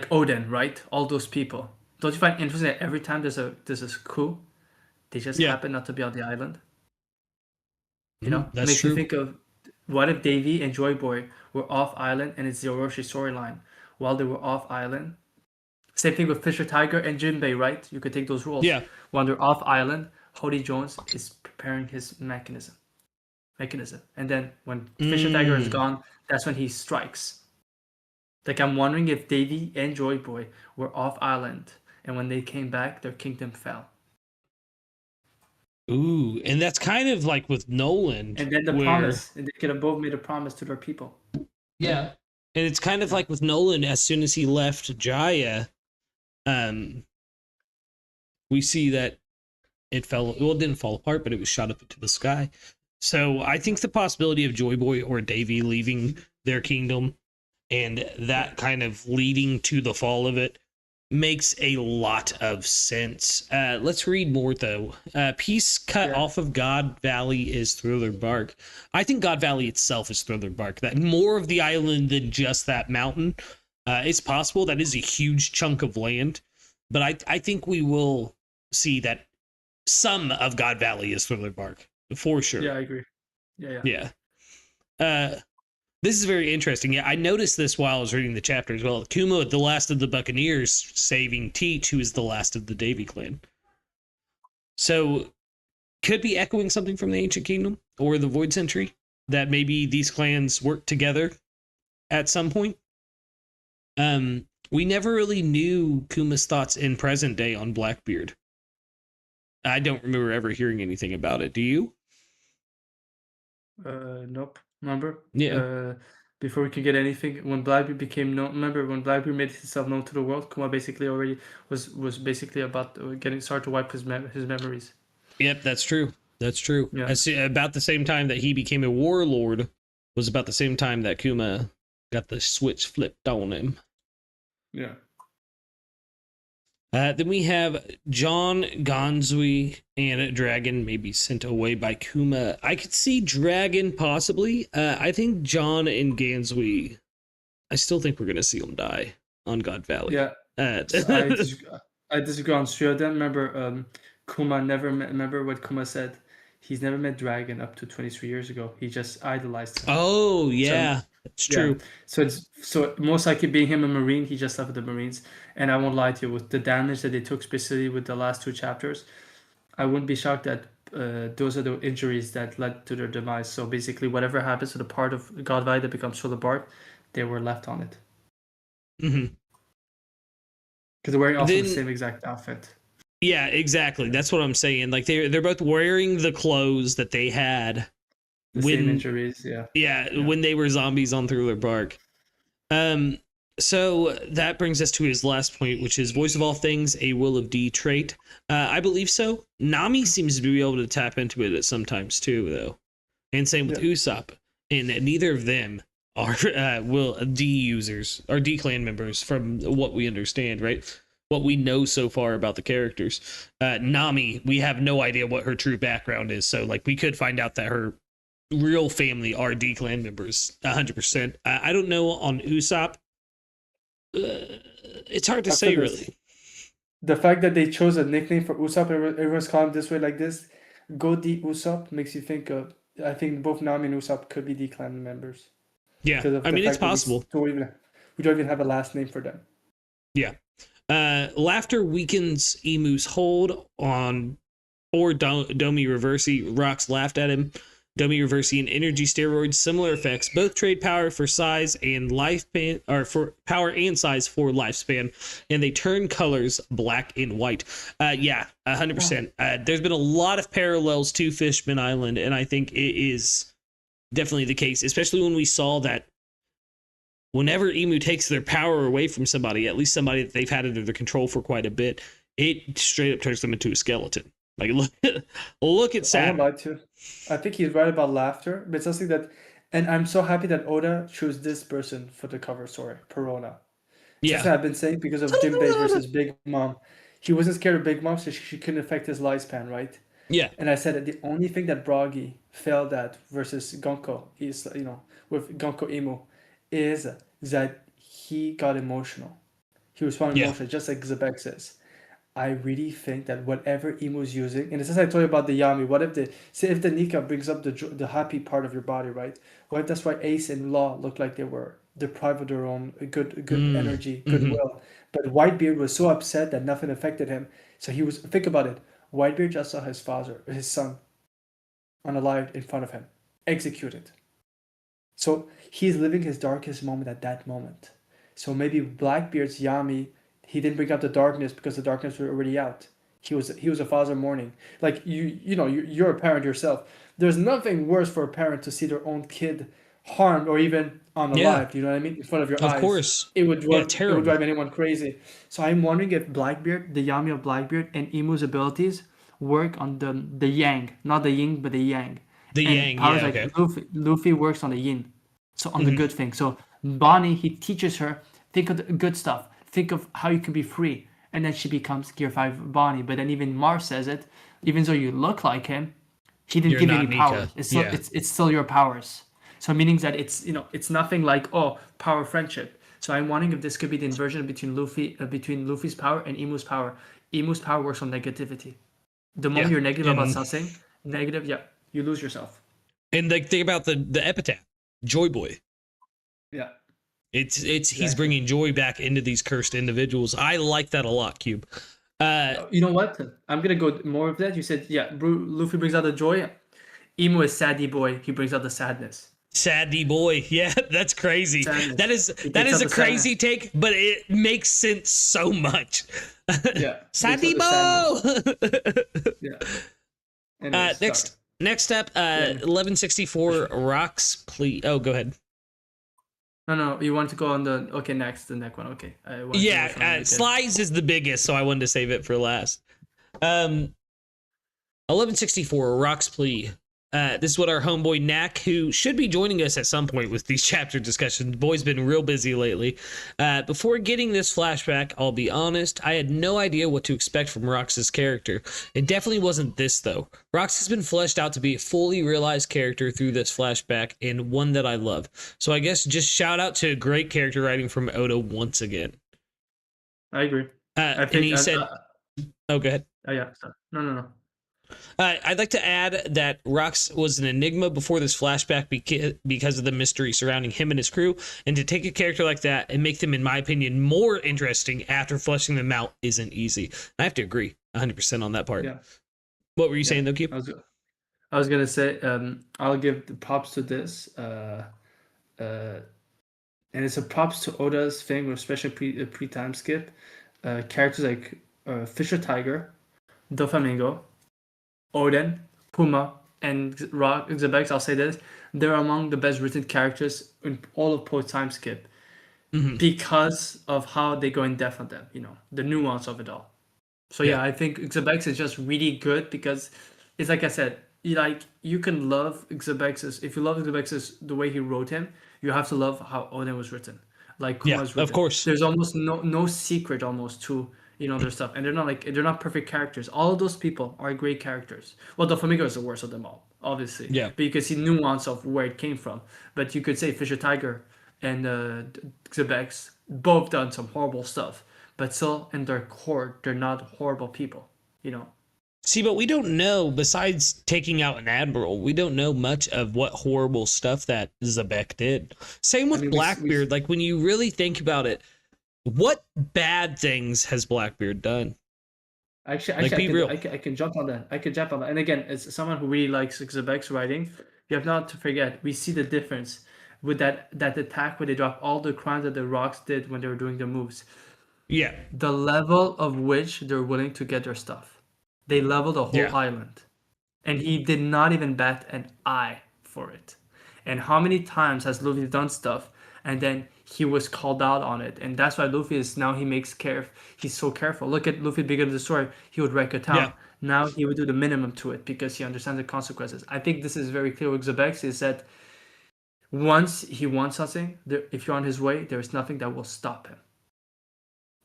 Odin, right? All those people. Don't you find interesting that every time there's a coup, they just happen not to be on the island? That's makes true. you think of what if Davy and Joy Boy were off island, and it's the Orochi storyline while they were off island. Same thing with Fisher Tiger and Jinbei, right? You could take those roles. Yeah. When they're off island, Hody Jones is preparing his mechanism. And then when Fisher Tiger is gone, that's when he strikes. Like, I'm wondering if Davy and Joy Boy were off island, and when they came back, their kingdom fell. Ooh, and that's kind of like with Nolan. And then the promise. And they could have both made a promise to their people. Yeah. And it's kind of like with Nolan, as soon as he left Jaya, we see that it didn't fall apart, but it was shot up into the sky. So I think the possibility of Joy Boy or Davy leaving their kingdom and that kind of leading to the fall of it makes a lot of sense. Let's read more, though. Piece cut off of God Valley is Thriller Bark. I think God Valley itself is Thriller Bark. That more of the island than just that mountain. It's possible. That is a huge chunk of land. But I think we will see that some of God Valley is Thriller Bark. For sure. Yeah, I agree. Yeah. This is very interesting. Yeah, I noticed this while I was reading the chapter as well. Kuma, the last of the Buccaneers, saving Teach, who is the last of the Davy clan. So, could be echoing something from the Ancient Kingdom or the Void Century, that maybe these clans work together at some point. We never really knew Kuma's thoughts in present day on Blackbeard. I don't remember ever hearing anything about it. Do you? Nope. Remember? Yeah. Before we could get anything, when Blackbeard became known, remember when Blackbeard made himself known to the world, Kuma basically already was basically about started to wipe his memories. Yep, that's true. That's true. Yeah. About the same time that he became a warlord was about the same time that Kuma got the switch flipped on him. Yeah. Then we have John, Ganzui, and Dragon maybe sent away by Kuma. I could see Dragon possibly. I think John and Ganzui, I still think we're going to see them die on God Valley. Yeah. I disagree on three of them. Remember, Kuma never met, remember what Kuma said? He's never met Dragon up to 23 years ago. He just idolized him. Oh, yeah. It's Yeah. true. So most likely being him a Marine, he just left with the Marines. And I won't lie to you, with the damage that they took, specifically with the last 2 chapters, I wouldn't be shocked that those are the injuries that led to their demise. So basically, whatever happens to the part of God Valley that becomes Sholabart, they were left on it. Mm-hmm. Because they're wearing also the Then same exact outfit. yeah, exactly. That's what I'm saying. Like they're both wearing the clothes that they had The same when injuries, yeah. when they were zombies on Thriller Bark. So that brings us to his last point, which is voice of all things, a will of D trait. I believe so. Nami seems to be able to tap into it at sometimes too, though, and same with Usopp. And neither of them are will D users or D clan members, from what we understand, right? What we know so far about the characters. Nami, we have no idea what her true background is, so like we could find out that her real family are D clan members, 100%. I don't know on Usopp. It's hard to say, really. The fact that they chose a nickname for Usopp, everyone's calling him this way like this, Go D Usopp, makes you think of. I think both Nami and Usopp could be D clan members. Yeah, I mean it's possible. We don't even have a last name for them. Yeah. Laughter weakens Emu's hold on, or Domi Reversi. Rocks laughed at him. Domi Reversi and energy steroids, similar effects. Both trade power for size and lifespan, or for power and size for lifespan, and they turn colors black and white. Yeah, 100%. There's been a lot of parallels to Fishman Island, and I think it is definitely the case, especially when we saw that whenever Emu takes their power away from somebody, at least somebody that they've had under their control for quite a bit, it straight up turns them into a skeleton. Like look at Saturn. I won't lie to you. I think he's right about laughter, but it's something that, and I'm so happy that Oda chose this person for the cover story, Perona. Yeah, that's what I've been saying because of Jinbei versus Big Mom. He wasn't scared of Big Mom, so she couldn't affect his lifespan, right? Yeah. And I said that the only thing that Bragi failed at versus Gonko is, with Gonko Emu, is that he got emotional. He responded emotionally, just like Zebek says. I really think that whatever Emu's using, and it's just I told you about the Yami. What if if the Nika brings up the happy part of your body, right? What if that's why Ace and Law looked like they were deprived of their own good energy, goodwill? But Whitebeard was so upset that nothing affected him. So he was, think about it. Whitebeard just saw his son, unalived in front of him, executed. So he's living his darkest moment at that moment. So maybe Blackbeard's Yami, he didn't bring out the darkness because the darkness was already out. He was a father mourning. Like you're a parent yourself. There's nothing worse for a parent to see their own kid harmed or even unalived. You know what I mean? In front of your eyes. Of course. It would drive anyone crazy. So I'm wondering if Blackbeard, the Yami of Blackbeard, and Emu's abilities work on the yang, not the yin, but the yang. The yang. Powers like Luffy works on the yin, so on the good thing. So Bonnie, he teaches her, think of the good stuff. Think of how you can be free. And then she becomes Gear 5 Bonnie. But then even Mars says it, even though you look like him, he didn't give you any powers. It's still your powers. So meaning that it's nothing like, power friendship. So I'm wondering if this could be the inversion between Luffy's power and Emu's power. Emu's power works on negativity. The moment you're negative about something, you lose yourself. And like think about the epitaph, Joy Boy. Yeah. It's exactly. He's bringing joy back into these cursed individuals. I like that a lot, Cube. You know what? I'm gonna go more of that. You said Luffy brings out the joy. Emu is saddy boy. He brings out the sadness. Saddy boy, yeah, that's crazy. Sadness. That is a crazy take, but it makes sense so much. Yeah, saddy boy. Yeah. Next up, 1164 rocks. Please. Oh, go ahead. No, you want to go on the next one. Okay. Slice is the biggest, so I wanted to save it for last. 1164 Rock's Plea. This is what our homeboy Nak, who should be joining us at some point with these chapter discussions. The boy's been real busy lately. Before getting this flashback, I'll be honest, I had no idea what to expect from Rox's character. It definitely wasn't this, though. Rox has been fleshed out to be a fully realized character through this flashback, and one that I love. So I guess just shout out to great character writing from Oda once again. I agree. And he said... Oh, go ahead. Oh, yeah. No. I'd like to add that Rox was an enigma before this flashback because of the mystery surrounding him and his crew, and to take a character like that and make them, in my opinion, more interesting after fleshing them out isn't easy. I have to agree 100% on that part. Yeah. What were you saying, though, Q? I was gonna say, I'll give the props to this, and it's a props to Oda's thing, especially pre-time skip. Characters like Fisher Tiger, Doflamingo, Oden, Puma, and Xebex, I'll say this, they're among the best written characters in all of post-time skip because of how they go in depth on them, the nuance of it all. So yeah, I think Xebex is just really good because it's like I said, you can love Xebex's, if you love Xebex's the way he wrote him, you have to love how Oden was written. Like Kuma's written. Of course. There's almost no secret almost to their stuff, and they're not perfect characters. All of those people are great characters. Well, Doflamingo is the worst of them all, obviously. Yeah. But you can see nuance of where it came from. But you could say Fisher Tiger and Xebex both done some horrible stuff, but still in their core, they're not horrible people. See, but we don't know, besides taking out an admiral, we don't know much of what horrible stuff that Xebec did. Same with Blackbeard. Like, when you really think about it, what bad things has Blackbeard done? Actually, I can jump on that. And again, as someone who really likes Xebec's writing, you have not to forget, we see the difference with that attack where they drop all the crimes that the Rocks did when they were doing the moves. Yeah. The level of which they're willing to get their stuff. They leveled the whole island. And he did not even bat an eye for it. And how many times has Luffy done stuff and then he was called out on it? And that's why Luffy is now he's so careful. Look at Luffy beginning of the story. He would wreck a town. Yeah. Now he would do the minimum to it because he understands the consequences. I think this is very clear with Xebex, is that once he wants something, if you're on his way, there is nothing that will stop him.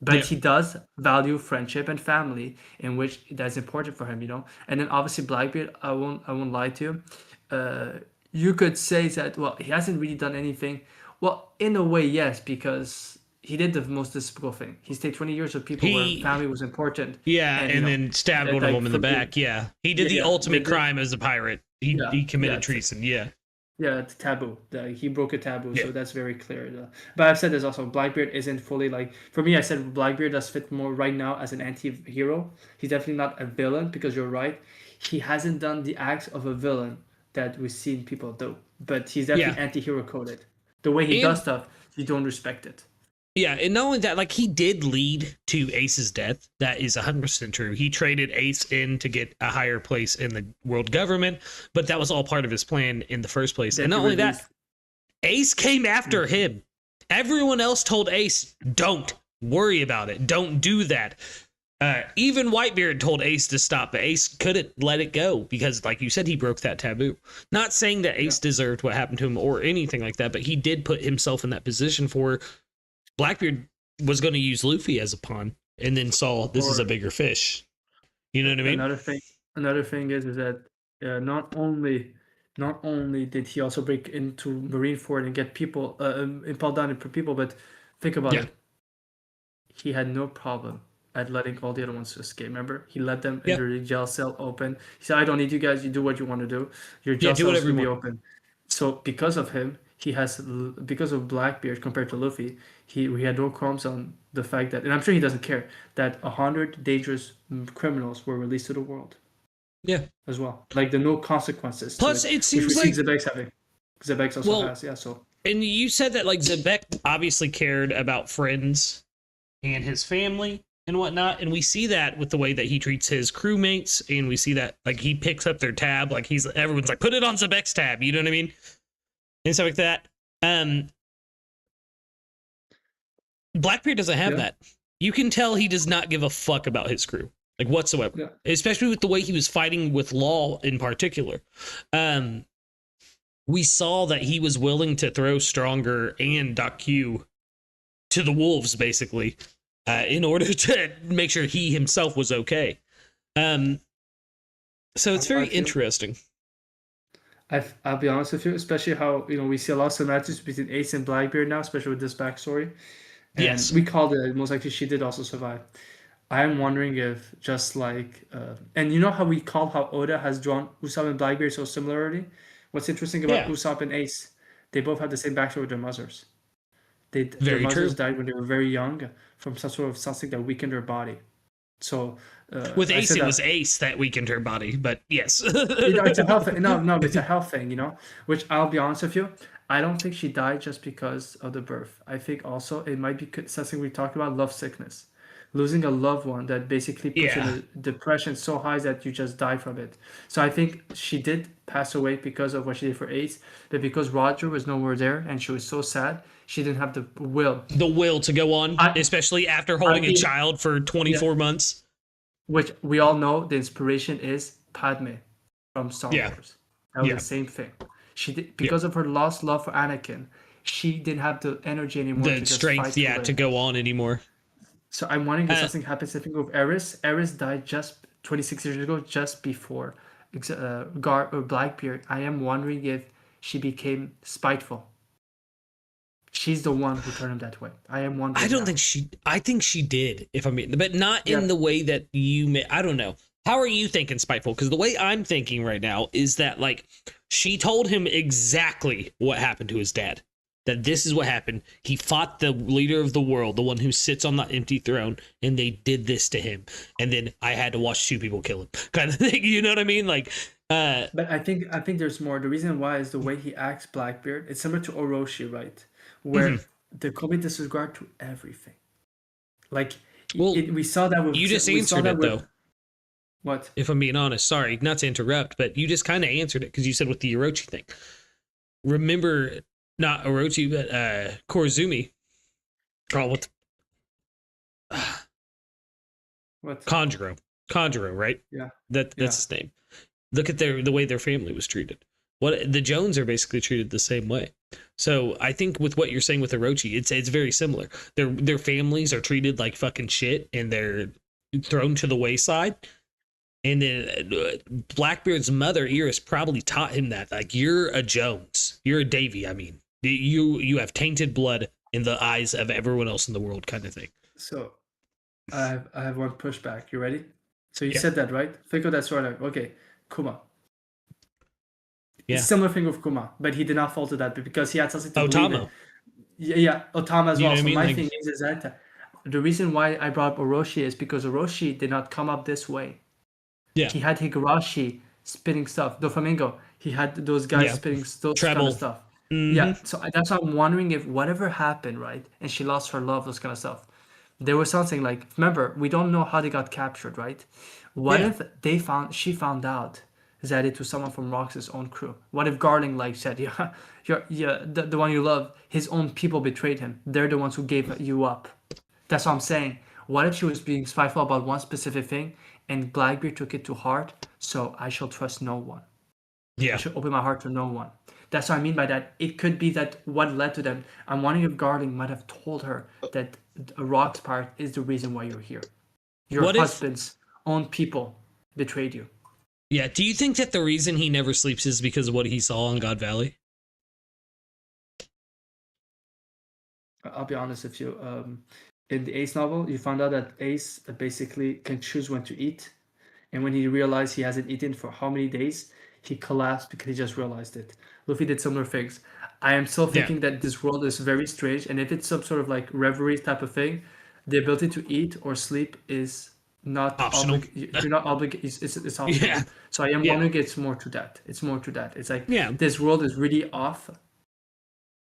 But he does value friendship and family, in which that's important for him, And then obviously Blackbeard, I won't lie to you. You could say that, well, he hasn't really done anything. Well, in a way, yes, because he did the most despicable thing. He stayed 20 years with people where family was important. Yeah, and then stabbed one of them in the back. Yeah, he did the ultimate crime as a pirate. He committed treason. Yeah, it's taboo. He broke a taboo, so that's very clear. But I've said this also, Blackbeard isn't fully for me, I said Blackbeard does fit more right now as an anti-hero. He's definitely not a villain, because you're right. He hasn't done the acts of a villain that we've seen people do. But he's definitely anti-hero coded. The way he does stuff, you don't respect it. Yeah, and not only that, he did lead to Ace's death. That is 100% true. He traded Ace in to get a higher place in the world government, but that was all part of his plan in the first place. And not only that, Ace came after him. Everyone else told Ace, don't worry about it. Don't do that. Even Whitebeard told Ace to stop, but Ace couldn't let it go because, like you said, he broke that taboo. Not saying that Ace deserved what happened to him or anything like that, but he did put himself in that position for Blackbeard was going to use Luffy as a pawn, and then saw this is a bigger fish. You know what I mean? Another thing is that not only did he also break into Marineford and get people impelled down for people, but think about it. He had no problem at letting all the other ones escape. Remember, he let them enter the jail cell open. He said, "I don't need you guys. You do what you want to do. Your jail cell is going to be open." So because of him, because of Blackbeard compared to Luffy, we had no qualms on the fact that, and I'm sure he doesn't care, that 100 dangerous criminals were released to the world. Yeah, as well. Like no consequences. Plus, it seems like Xebex also has. Yeah, so. And you said that Xebec obviously cared about friends and his family and whatnot, and we see that with the way that he treats his crewmates, and we see that he picks up their tab, everyone's like, put it on Xebec's tab, you know what I mean? And stuff like that. Blackbeard doesn't have that. You can tell he does not give a fuck about his crew, whatsoever. Especially with the way he was fighting with Law in particular. We saw that he was willing to throw Stronger and Doc Q to the wolves, basically, in order to make sure he himself was okay. So it's very interesting. I'll be honest with you, especially how we see a lot of similarities between Ace and Blackbeard now, especially with this backstory. And we called it, most likely she did also survive. I am wondering if just like, and you know how we call how Oda has drawn Usopp and Blackbeard so similarly? What's interesting about Yeah, Usopp and Ace, they both have the same backstory with their mothers. Their very mothers true. died when they were very young from some sort of something that weakened their body. So With I Ace, said it was that Ace that weakened her body, but yes. it's a health thing. No, no, it's a health thing, you know. Which I'll be honest with you, I don't think she died just because of the birth. I think also it might be something we talked about, love sickness, losing a loved one that basically puts you in Yeah. a depression so high that you just die from it. So I think she did pass away because of what she did for Ace, but because Roger was nowhere there and she was so sad, she didn't have the will. The will to go on, I, especially after I holding a mean, child for yeah, 24 months. which we all know the inspiration is Padme from Star Yeah. Wars. That was Yeah. the same thing. She did Yeah. because of her lost love for Anakin. She didn't have the energy anymore to The just strength, fight to yeah, to live. go on anymore. So I'm wondering if Uh, something happens. I think with Eris. Eris died just 26 years ago, just before Gar or Blackbeard. I am wondering if she became spiteful. She's the one who turned him that way. I am I wondering don't now. think I think she did, if I mean, but not Yeah, in the way that you may. I don't know. How are you thinking spiteful? Because the way I'm thinking right now is that, like, she told him exactly what happened to his dad. That this is what happened. He fought the leader of the world, the one who sits on the empty throne, and they did this to him. And then I had to watch two people kill him, kind of thing. You know what I mean? Like, but I think there's more. The reason why is the way he acts, Blackbeard. It's similar to Orochi, right? Where mhm. the complete disregard to everything. Like Well, we saw that you with just answered it though. what? If I'm being honest, sorry, not to interrupt, but you just kind of answered it because you said with the Orochi thing. Remember, not Orochi, but Korizumi. Oh, what? What? Conjuro, right? Yeah, That's yeah. his name. Look at the way their family was treated. What the Jones are basically treated the same way. So I think with what you're saying with Orochi, it's very similar. Their families are treated like fucking shit, and they're thrown to the wayside. And then Blackbeard's mother, Iris, probably taught him that, like, you're a Jones, you're a Davy. I mean, you have tainted blood in the eyes of everyone else in the world, kind of thing. So I have one pushback. You ready? So you Yeah, said that, right? Think of that sort of okay, Kuma. It's yeah. similar thing with Kuma, but he did not fall to that because he had something to believe in. Otamo, Yeah, yeah, Otama as you know well. what I So mean? my Like, thing is that the reason why I brought up Orochi is because Orochi did not come up this way. yeah, He had Higurashi spitting stuff. Doflamingo, he had those guys yeah. spitting those kind of Treble. stuff. Mm-hmm. Yeah, so that's why I'm wondering if whatever happened, right, and she lost her love, those kind of stuff. There was something like, remember, we don't know how they got captured, right? What Yeah, if she found out that it was someone from Rox's own crew? What if Garling like said, yeah, the one you love, his own people betrayed him. They're the ones who gave you up. That's what I'm saying. What if she was being spiteful about one specific thing and Blackbeard took it to heart? So I shall trust no one. I yeah. should open my heart to no one. That's what I mean by that. It could be that what led to them. I'm wondering if Garling might have told her that a rock's part is the reason why you're here. Your What if? husband's own people betrayed you. Yeah. Do you think that the reason he never sleeps is because of what he saw on God Valley? I'll be honest with you. In the Ace novel, you found out that Ace basically can choose when to eat. And when he realized he hasn't eaten for how many days, he collapsed because he just realized it. Luffy did similar things. I am still Yeah. thinking that this world is very strange, and if it's some sort of like reverie type of thing, the ability to eat or sleep is not Optional. you're not obligated. It's optional. Yeah. So I am Yeah. wondering it's more to that. It's more to that. It's like Yeah. this world is really off.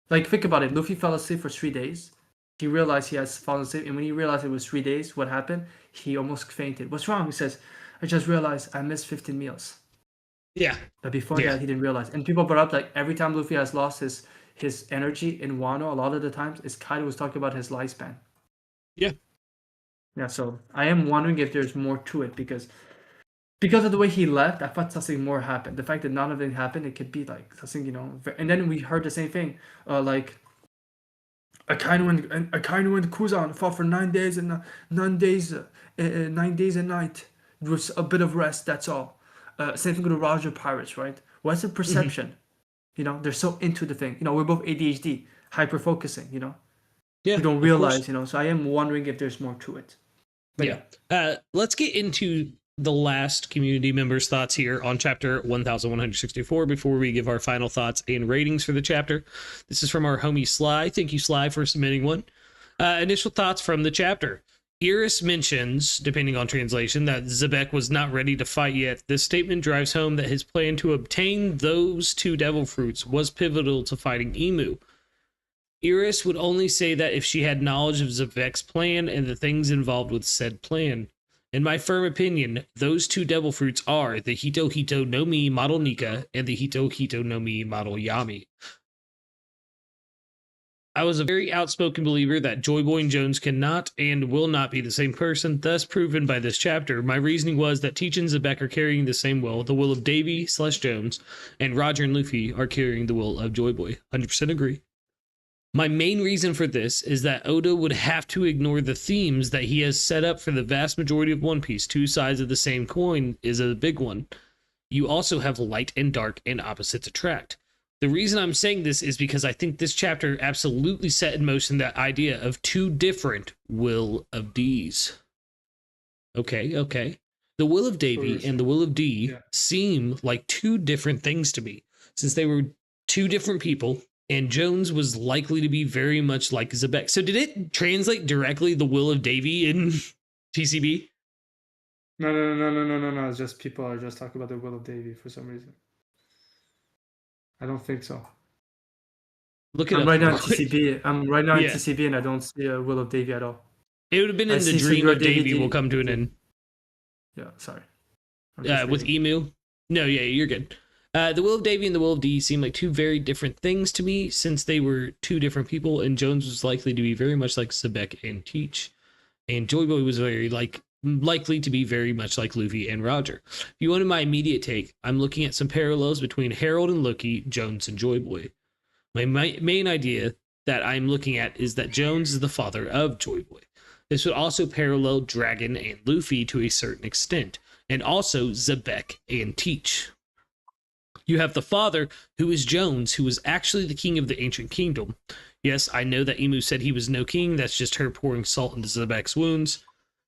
Like think about it. Luffy fell asleep for 3 days. He realized he has fallen asleep, and when he realized it was 3 days, what happened? He almost fainted. What's wrong? He says, I just realized I missed 15 meals. Yeah. But before Yeah. that, he didn't realize. And people brought up like every time Luffy has lost his energy in Wano, a lot of the times, is Kaido was talking about his lifespan. Yeah. Yeah, so I am wondering if there's more to it because of the way he left, I thought something more happened. The fact that none of it happened, it could be like something, And then we heard the same thing, like Akainu and Kuzan fought for 9 days and 9 days, 9 days and night. It was a bit of rest. That's all. Same thing with the Roger Pirates, right? What's the perception? They're so into the thing. We're both ADHD, hyper focusing. Yeah. We don't Of course. realize. So I am wondering if there's more to it. But yeah. Let's get into the last community members' thoughts here on chapter 1164 before we give our final thoughts and ratings for the chapter. This is from our homie Sly. Thank you, Sly, for submitting one. Initial thoughts from the chapter. Iris mentions, depending on translation, that Zebek was not ready to fight yet. This statement drives home that his plan to obtain those 2 devil fruits was pivotal to fighting Emu. Iris would only say that if she had knowledge of Zebek's plan and the things involved with said plan. In my firm opinion, those 2 devil fruits are the Hito Hito no Mi model Nika and the Hito Hito no Mi model Yami. I was a very outspoken believer that Joy Boy and Jones cannot and will not be the same person, thus proven by this chapter. My reasoning was that Teach and Zebek are carrying the same will, the will of Davy/Jones, and Roger and Luffy are carrying the will of Joy Boy. 100% agree. My main reason for this is that Oda would have to ignore the themes that he has set up for the vast majority of One Piece. 2 sides of the same coin is a big one. You also have light and dark and opposites attract. The reason I'm saying this is because I think this chapter absolutely set in motion that idea of 2 different will of D's. Okay. The will of Davy and the will of D seem like 2 different things to me, since they were 2 different people, and Jones was likely to be very much like Zebek. So did it translate directly the will of Davy in TCB? No. It's just people are just talking about the will of Davy for some reason. I don't think so. Look at I'm right now in TCB. In TCB, and I don't see a will of Davy at all. It would have been in the dream of Davy will come to an end. Yeah, sorry. With Emu? No, yeah, you're good. The will of Davy and the will of D seem like 2 very different things to me, since they were 2 different people, and Jones was likely to be very much like Zebek and Teach, and Joy Boy was likely to be very much like Luffy and Roger. If you wanted my immediate take, I'm looking at some parallels between Harold and Loki, Jones and Joy Boy. My main idea that I'm looking at is that Jones is the father of Joy Boy. This would also parallel Dragon and Luffy to a certain extent, and also Zebek and Teach. You have the father, who is Jones, who was actually the king of the ancient kingdom. Yes, I know that Emu said he was no king, that's just her pouring salt into Zebek's wounds,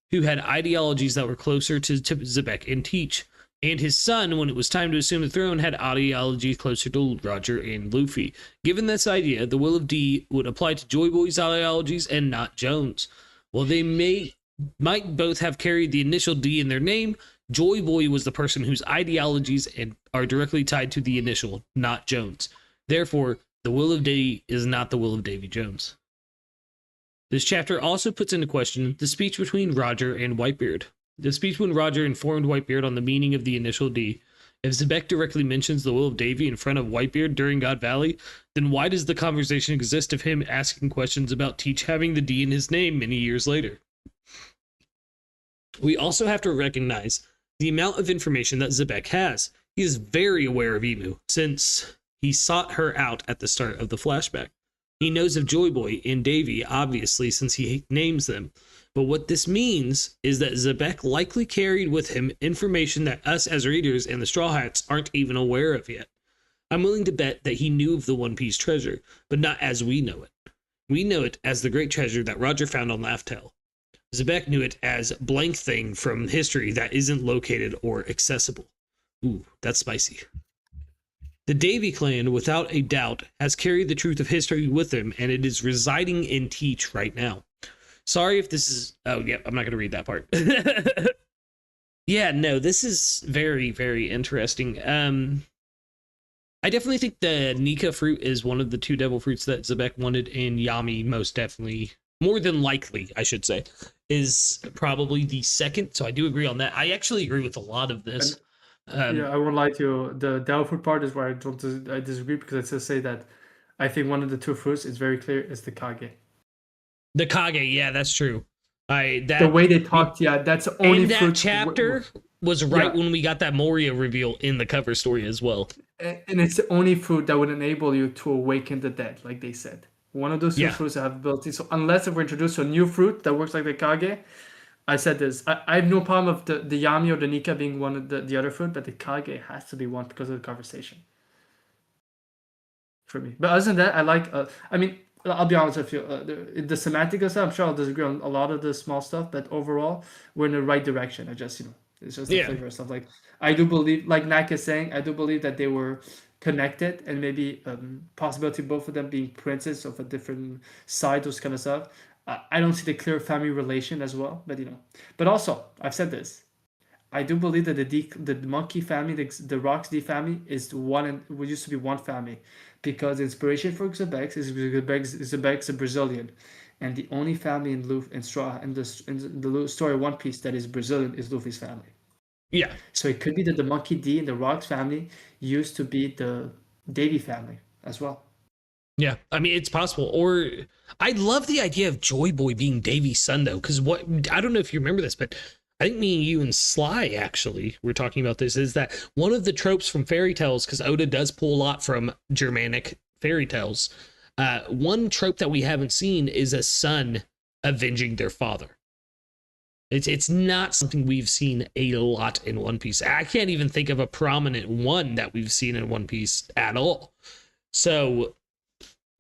who had ideologies that were closer to Zebek and Teach. And his son, when it was time to assume the throne, had ideologies closer to Roger and Luffy. Given this idea, the will of D would apply to Joy Boy's ideologies and not Jones. While they might both have carried the initial D in their name, Joy Boy was the person whose ideologies are directly tied to the initial, not Jones. Therefore, the will of D is not the will of Davy Jones. This chapter also puts into question the speech between Roger and Whitebeard. The speech when Roger informed Whitebeard on the meaning of the initial D. If Zebek directly mentions the will of Davy in front of Whitebeard during God Valley, then why does the conversation exist of him asking questions about Teach having the D in his name many years later? We also have to recognize the amount of information that Zebek has. He is very aware of Emu, since he sought her out at the start of the flashback. He knows of Joy Boy and Davy, obviously, since he names them. But what this means is that Zebek likely carried with him information that us as readers and the Straw Hats aren't even aware of yet. I'm willing to bet that he knew of the One Piece treasure, but not as we know it. We know it as the great treasure that Roger found on Laugh Tale. Zebek knew it as blank thing from history that isn't located or accessible. Ooh, that's spicy. The Davy clan, without a doubt, has carried the truth of history with them, and it is residing in Teach right now. Sorry if this is... Oh, yeah, I'm not going to read that part. Yeah, no, this is very, very interesting. I definitely think the Nika fruit is one of the 2 devil fruits that Zebek wanted, and Yami most definitely, more than likely, I should say, is probably the second. So I do agree on that. I actually agree with a lot of this. Yeah, I won't lie to you. The devil fruit part is where I disagree, because it says say that I think one of the 2 fruits is very clear is the Kage. The Kage, yeah, that's true. The way they talked, yeah, that's the only and that fruit. chapter was right when we got that Moria reveal in the cover story as well. And it's the only fruit that would enable you to awaken the dead, like they said. One of those 2 fruits that have ability. So unless if we're introduced to a new fruit that works like the Kage, I said this. I have no problem of the Yami or the Nika being one of the other fruit, but the Kage has to be one because of the conversation. For me. But other than that, I like... I mean, I'll be honest with you. The semantic stuff, I'm sure I'll disagree on a lot of the small stuff, but overall, we're in the right direction. I just, it's just the Yeah. flavor and stuff. Like, I do believe, like Nak is saying, I do believe that they were connected and maybe possibility both of them being princes of a different side, those kind of stuff. I don't see the clear family relation as well, but But also, I've said this. I do believe that the monkey family, the Rocks D family, is one and we used to be one family, because the inspiration for Zebex is a Brazilian, and the only family in the story of One Piece that is Brazilian is Luffy's family. Yeah. So it could be that the Monkey D and the Rocks family used to be the Davy family as well. Yeah, I mean it's possible. Or I love the idea of Joy Boy being Davy's son though, because what I don't know if you remember this, but I think me and you and Sly actually were talking about this, is that one of the tropes from fairy tales, because Oda does pull a lot from Germanic fairy tales. One trope that we haven't seen is a son avenging their father. It's not something we've seen a lot in One Piece. I can't even think of a prominent one that we've seen in One Piece at all. So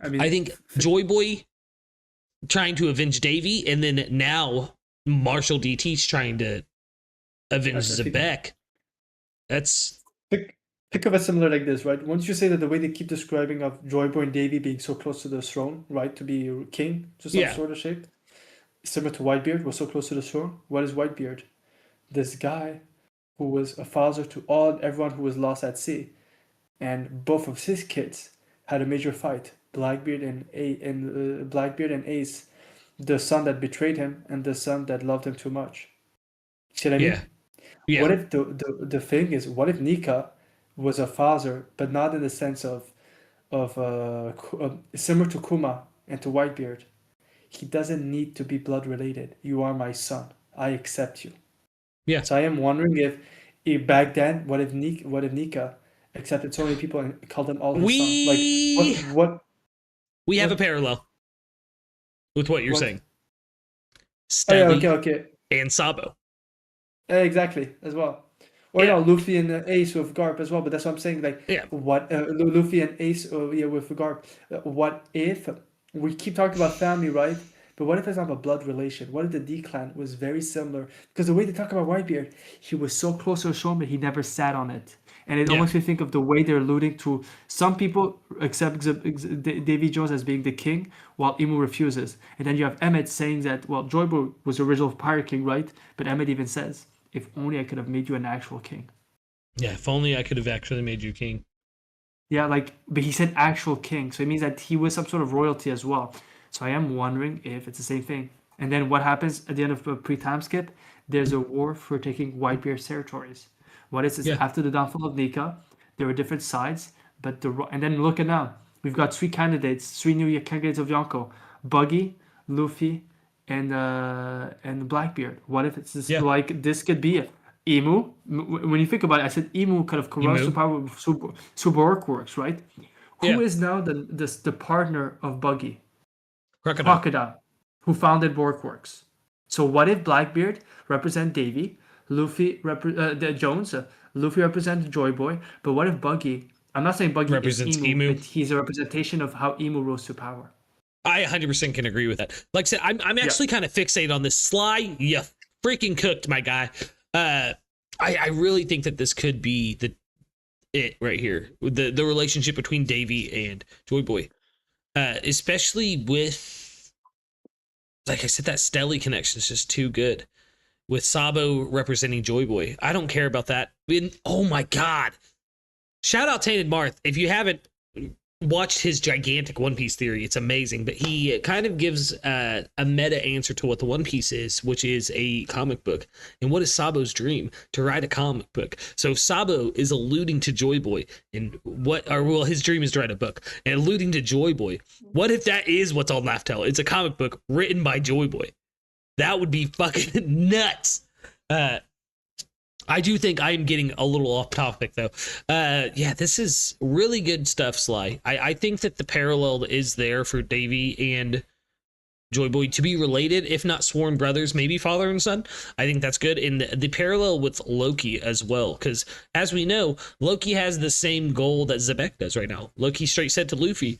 I mean, I think Joy Boy trying to avenge Davy, and then now Marshall DT's trying to avenge Zebek. That's think of it similar like this, right? Once you say that the way they keep describing of Joy Boy and Davy being so close to the throne, right, to be king, to some sort of shape, similar to Whitebeard, was so close to the throne. What is Whitebeard? This guy who was a father to everyone who was lost at sea, and both of his kids had a major fight. Blackbeard and Ace, the son that betrayed him and the son that loved him too much. See what I mean? Yeah. What if the thing is, what if Nika was a father, but not in the sense of similar to Kuma and to Whitebeard? He doesn't need to be blood related. You are my son. I accept you. Yeah. So I am wondering if back then, what if Nika accepted so many people and called them all his sons? Like what? We have a parallel with what you're saying. Stelly okay. And Sabo. Exactly, as well. Or Luffy and Ace with Garp as well. But that's what I'm saying. Like, what Luffy and Ace with Garp. What if we keep talking about family, right? But what if it's not a blood relation? What if the D clan was very similar? Because the way they talk about Whitebeard, he was so close to a throne, but he never sat on it. And it almost makes me think of the way they're alluding to some people accept Davy Jones as being the king, while Imu refuses. And then you have Emmett saying that, well, Joy Boy was the original Pirate King, right? But Emmett even says, if only I could have made you an actual king. Yeah, if only I could have actually made you king. Yeah, but he said actual king, so it means that he was some sort of royalty as well. So I am wondering if it's the same thing. And then what happens at the end of a pre-time skip? There's a war for taking Whitebeard's territories. What is this? After the downfall of Nika, there were different sides, and then look at now. We've got three new candidates of Yonko: Buggy, Luffy, and Blackbeard. What if it's this, like this could be it? Emu. When you think about it, I said Emu kind of corrupts the power of Subork works, right? Who is now the partner of Buggy? Crocodile, who founded Borkworks. So what if Blackbeard represent Davy, Luffy Jones, Luffy represents Joy Boy, but what if Buggy? I'm not saying Buggy represents Emu, but he's a representation of how Emu rose to power. I 100% can agree with that. Like I said, I'm actually kind of fixated on this. Sly, you freaking cooked, my guy. I really think that this could be it right here, the relationship between Davy and Joy Boy, especially with, like I said, that Stelly connection is just too good. With Sabo representing Joy Boy, I don't care about that. Oh my god! Shout out Tainted Marth. If you haven't watched his gigantic One Piece theory, it's amazing. But he kind of gives a meta answer to what the One Piece is, which is a comic book. And what is Sabo's dream? To write a comic book. So Sabo is alluding to Joy Boy, and his dream is to write a book, and alluding to Joy Boy. What if that is what's on Laugh-Tell? It's a comic book written by Joy Boy. That would be fucking nuts. I do think I'm getting a little off topic, though. This is really good stuff, Sly. I think that the parallel is there for Davy and Joy Boy to be related, if not sworn brothers, maybe father and son. I think that's good. And the parallel with Loki as well, because as we know, Loki has the same goal that Zebek does right now. Loki straight said to Luffy,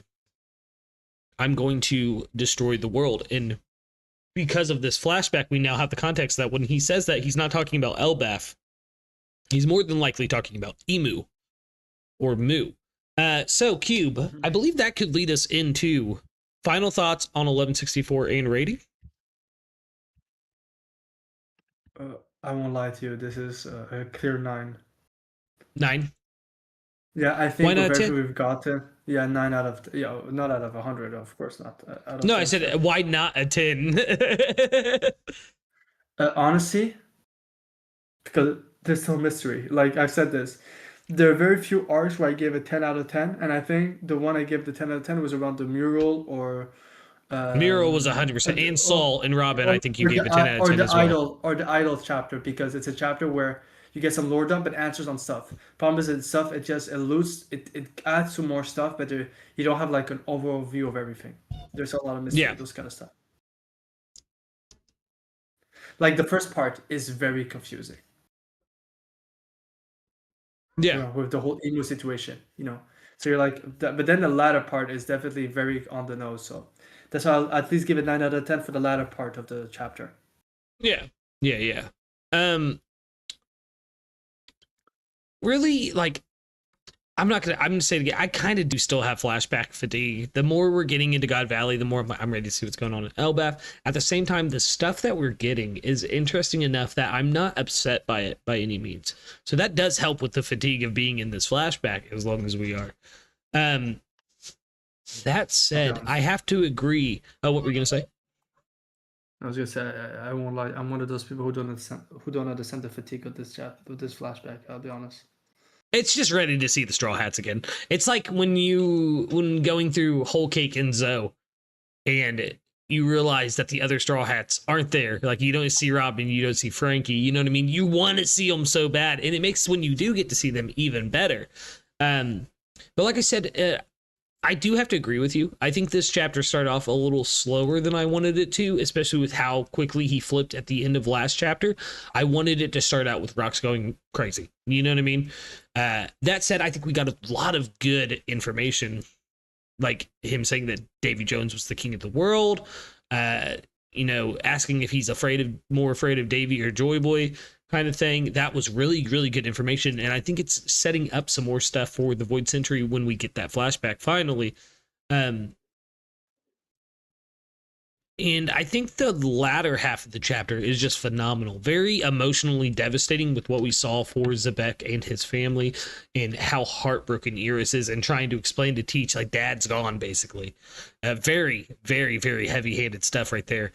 I'm going to destroy the world. And because of this flashback, we now have the context that when he says that, he's not talking about Elbaf. He's more than likely talking about Emu or Mu. So, Cube, I believe that could lead us into final thoughts on 1164 and rating. I won't lie to you. This is a clear 9. 9. Yeah, I think with 10? everything we've gotten, 9 out of not out of 100, of course not. Out of No, 10, I said why not a 10? Honestly, because there's still mystery. Like I've said this, there are very few arcs where I gave a 10 out of 10, and I think the one I gave the 10 out of 10 was around the mural or Mural was 100%, and Saul and Robin. I think you gave a 10 out of 10 as well. Or the idol chapter, because it's a chapter where you get some lore dump and answers on stuff. Problem is, it's stuff, it just alludes, it adds to more stuff, but you don't have like an overall view of everything. There's a lot of mystery, those kind of stuff. Like the first part is very confusing. Yeah, with the whole emo situation, So you're like, but then the latter part is definitely very on the nose. So that's why I'll at least give it 9 out of 10 for the latter part of the chapter. Yeah. Really, like, I'm gonna say it again. I kind of do still have flashback fatigue. The more we're getting into God Valley, the more I'm ready to see what's going on in Elbaf. At the same time, the stuff that we're getting is interesting enough that I'm not upset by it by any means. So that does help with the fatigue of being in this flashback, as long as we are. That said, I have to agree. Oh, what were you gonna say? I was gonna say I won't lie. I'm one of those people who don't understand the fatigue of this flashback. I'll be honest. It's just ready to see the Straw Hats again. It's like when going through Whole Cake and Zoe, and you realize that the other Straw Hats aren't there. Like, you don't see Robin, you don't see Frankie. You know what I mean? You want to see them so bad, and it makes when you do get to see them even better. But like I said, I do have to agree with you. I think this chapter started off a little slower than I wanted it to, especially with how quickly he flipped at the end of last chapter. I wanted it to start out with Rox going crazy. You know what I mean? That said, I think we got a lot of good information, like him saying that Davy Jones was the king of the world, asking if he's more afraid of Davy or Joy Boy kind of thing. That was really, really good information. And I think it's setting up some more stuff for the Void Century when we get that flashback finally. And I think the latter half of the chapter is just phenomenal. Very emotionally devastating with what we saw for Zebek and his family, and how heartbroken Iris is, and trying to explain to Teach, like, Dad's gone, basically. Very, very, very heavy-handed stuff right there.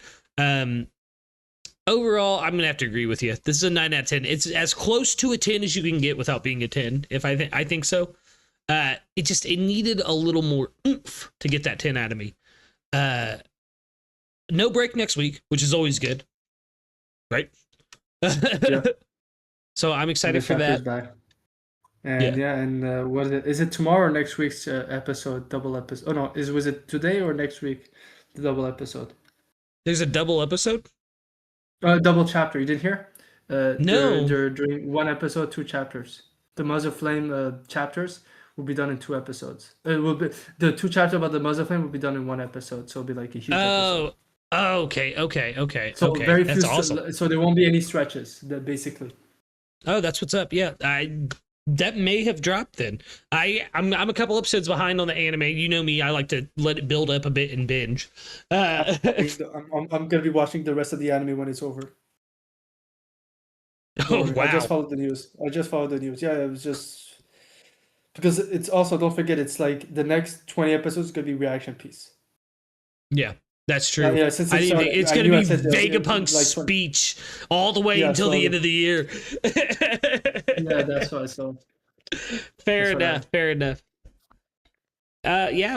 Overall, I'm going to have to agree with you. This is a 9 out of 10. It's as close to a 10 as you can get without being a 10, if I think so. It needed a little more oomph to get that 10 out of me. No break next week, which is always good, right? Yeah. So I'm excited for that. Back. And what is it? Is it tomorrow or next week's episode? Double episode? Oh no, was it today or next week? The double episode. There's a double episode. Double chapter. You didn't hear? No. They're doing one episode, 2 chapters. The Muzzle Flame chapters will be done in 2 episodes. It will be the 2 chapters about the Muzzle Flame will be done in 1 episode, so it'll be like a huge episode. Okay. So okay. very few. That's awesome. So there won't be any stretches. Basically. Oh, that's what's up. Yeah, that may have dropped then. I'm a couple episodes behind on the anime. You know me. I like to let it build up a bit and binge. I'm gonna be watching the rest of the anime when it's over. Oh wow! I just followed the news. Yeah, it was just because it's also, don't forget, it's like the next 20 episodes is gonna be reaction piece. Yeah. That's true. Yeah, since it's going to be Vegapunk's speech all the way until the end of the year. Yeah, that's what I saw. Fair enough.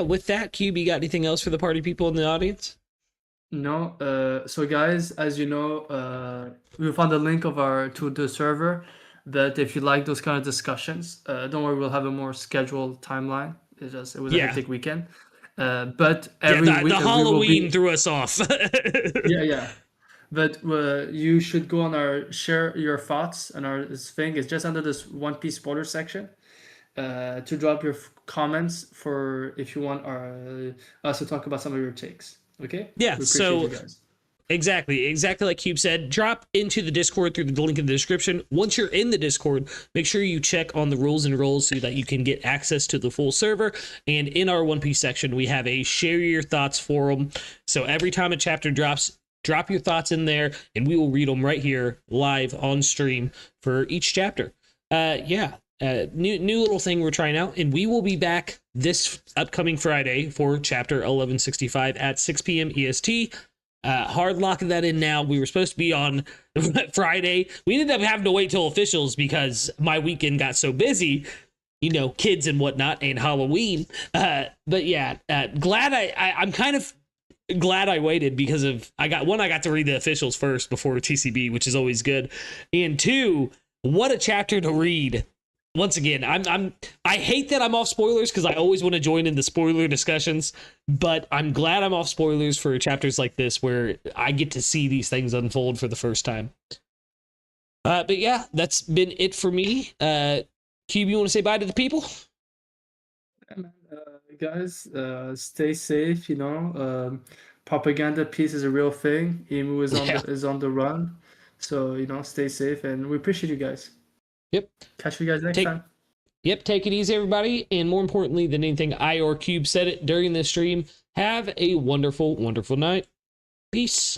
With that, Cube, you got anything else for the party people in the audience? No. So guys, as you know, we found a link to the server. But if you like those kind of discussions, don't worry, we'll have a more scheduled timeline. It was a hectic weekend. But every week the Halloween threw us off. yeah. But you should go on share your thoughts, and our thing is just under this One Piece spoiler section. To drop your comments for if you want us to talk about some of your takes. Okay? Yeah, We appreciate so you guys. exactly like Cube said, drop into the Discord through the link in the description. Once you're in the Discord, make sure you check on the rules and roles so that you can get access to the full server. And in our One Piece section, we have a share your thoughts forum. So every time a chapter drops, drop your thoughts in there and we will read them right here live on stream for each chapter. New little thing we're trying out, and we will be back this upcoming Friday for chapter 1165 at 6 p.m. EST. Hard locking that in now. We were supposed to be on Friday. We ended up having to wait till officials because my weekend got so busy, kids and whatnot, and Halloween. But yeah, I'm kind of glad I waited because I got to read the officials first before TCB, which is always good. And two, what a chapter to read. Once again, I hate that I'm off spoilers because I always want to join in the spoiler discussions, but I'm glad I'm off spoilers for chapters like this where I get to see these things unfold for the first time. But yeah, that's been it for me. Cube, you want to say bye to the people? Guys, stay safe. Propaganda piece is a real thing. Emu is on the run, so stay safe, and we appreciate you guys. Yep. Catch you guys next time. Yep. Take it easy, everybody. And more importantly than anything, I or Cube said it during this stream. Have a wonderful, wonderful night. Peace.